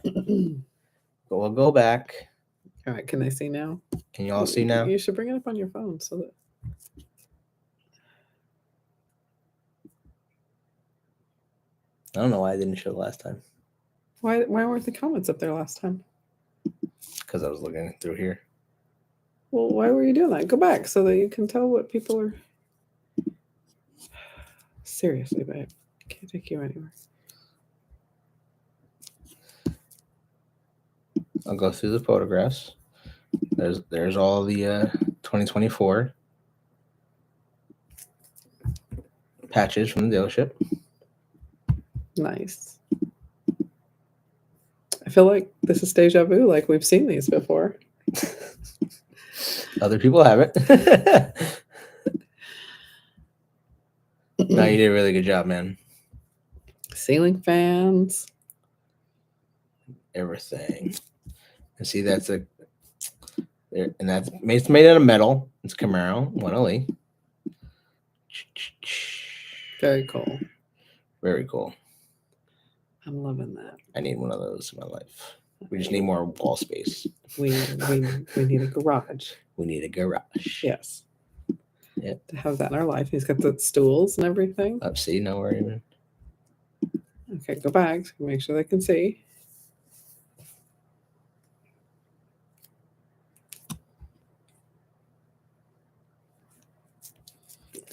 But we'll go back. All right, can they see now? Can you all see now? You should bring it up on your phone so that. I don't know why I didn't show it last time. Why weren't the comments up there last time? Because I was looking through here. Well, why were you doing that? Go back so that you can tell what people are. Seriously, babe. I can't take you anywhere. I'll go through the photographs. There's all the 2024 patches from the dealership. Nice. I feel like this is deja vu, like we've seen these before. Other people haven't. No, you did a really good job, man. Ceiling fans. Everything. And see, that's and that's made out of metal. It's Camaro 1LE. Very cool. Very cool. I'm loving that. I need one of those in my life. We just need more wall space. We need a garage. We need a garage. Yes. Yeah. To have that in our life. He's got the stools and everything. Up, see, no worry. Okay, go back. Make sure they can see.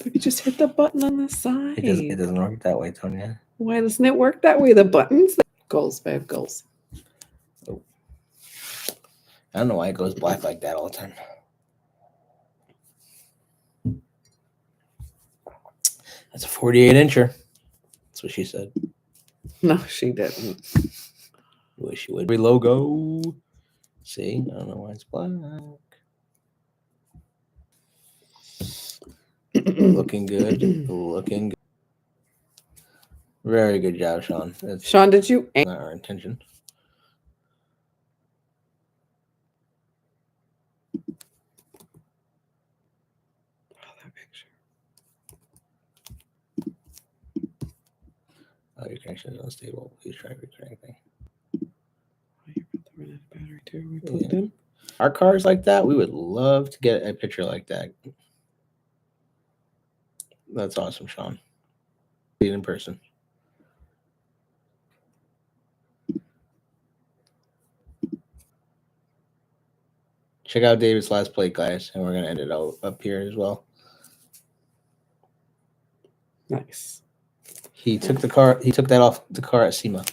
You just hit the button on the side. It doesn't work that way, Tonya. Why doesn't it work that way? The buttons? Goals, babe, goals. Oh. I don't know why it goes black like that all the time. That's a 48-incher. That's what she said. No, she didn't. Wish she would. Logo. See? I don't know why it's black. Looking good. Looking good. Very good job, Sean. That's Sean, did you? Not our intention. Oh, that picture. Oh, your connection is unstable. Please try reconnecting. Oh, you're about to run out of battery too. Are we plugged in? Our cars like that, we would love to get a picture like that. That's awesome, Sean. See it in person. Check out David's last plate, guys, and we're gonna end it up here as well. Nice. He took the car. He took that off the car at SEMA.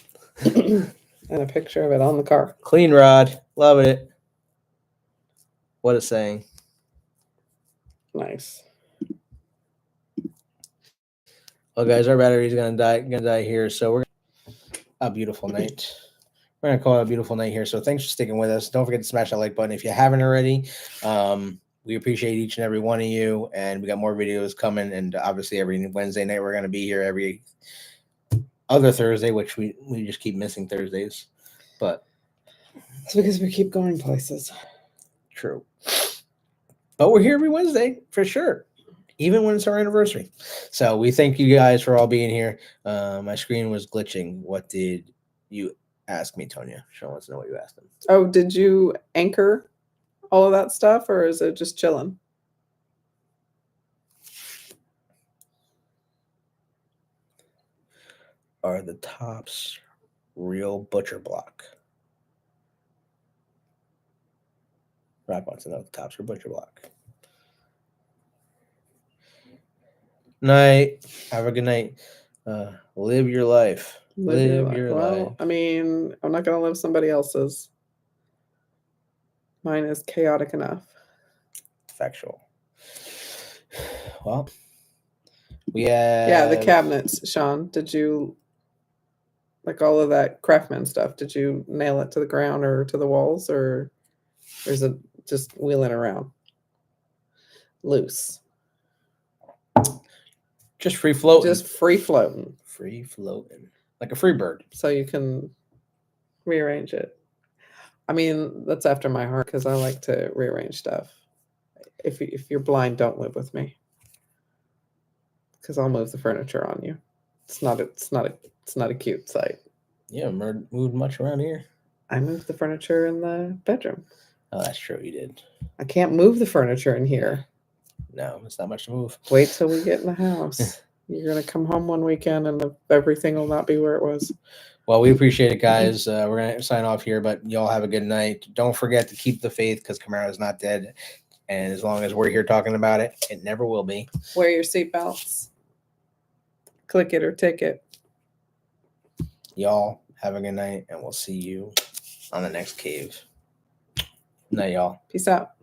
And a picture of it on the car. Clean rod, love it. What a saying. Nice. Well, guys, our battery's gonna die here, so we're a beautiful night. We're gonna call it a beautiful night here. So thanks for sticking with us. Don't forget to smash that like button if you haven't already. We appreciate each and every one of you, and we got more videos coming. And obviously, every Wednesday night we're gonna be here every other Thursday, which we just keep missing Thursdays. But It's because we keep going places. true. But we're here every Wednesday for sure, even when it's our anniversary. So we thank you guys for all being here. My screen was glitching. What did you ask me, Tonya? Sean wants to know what you asked him. Oh, did you anchor all of that stuff, or is it just chilling? Are the tops real butcher block? Rob wants to know if the tops are butcher block. Night. Have a good night. Live your life. Live your life. I mean, I'm not going to live somebody else's. Mine is chaotic enough. Factual. Well, we have... Yeah, the cabinets, Sean. Did you, like all of that craftsman stuff, did you nail it to the ground or to the walls, or is it just wheeling around loose? Just free floating. Just free floating. Free floating. Like a free bird. So you can rearrange it. I mean, that's after my heart because I like to rearrange stuff. If you're blind, don't live with me because I'll move the furniture on you. It's not a cute sight. Yeah, moved much around here. I moved the furniture in the bedroom. Oh, that's true. You did. I can't move the furniture in here. No, it's not much to move. Wait till we get in the house. You're gonna come home one weekend and everything will not be where it was. Well, we appreciate it, guys. We're going to sign off here, but y'all have a good night. Don't forget to keep the faith because Camaro is not dead. And as long as we're here talking about it, it never will be. Wear your seatbelts. Click it or ticket. Y'all have a good night, and we'll see you on the next cave. Night, y'all. Peace out.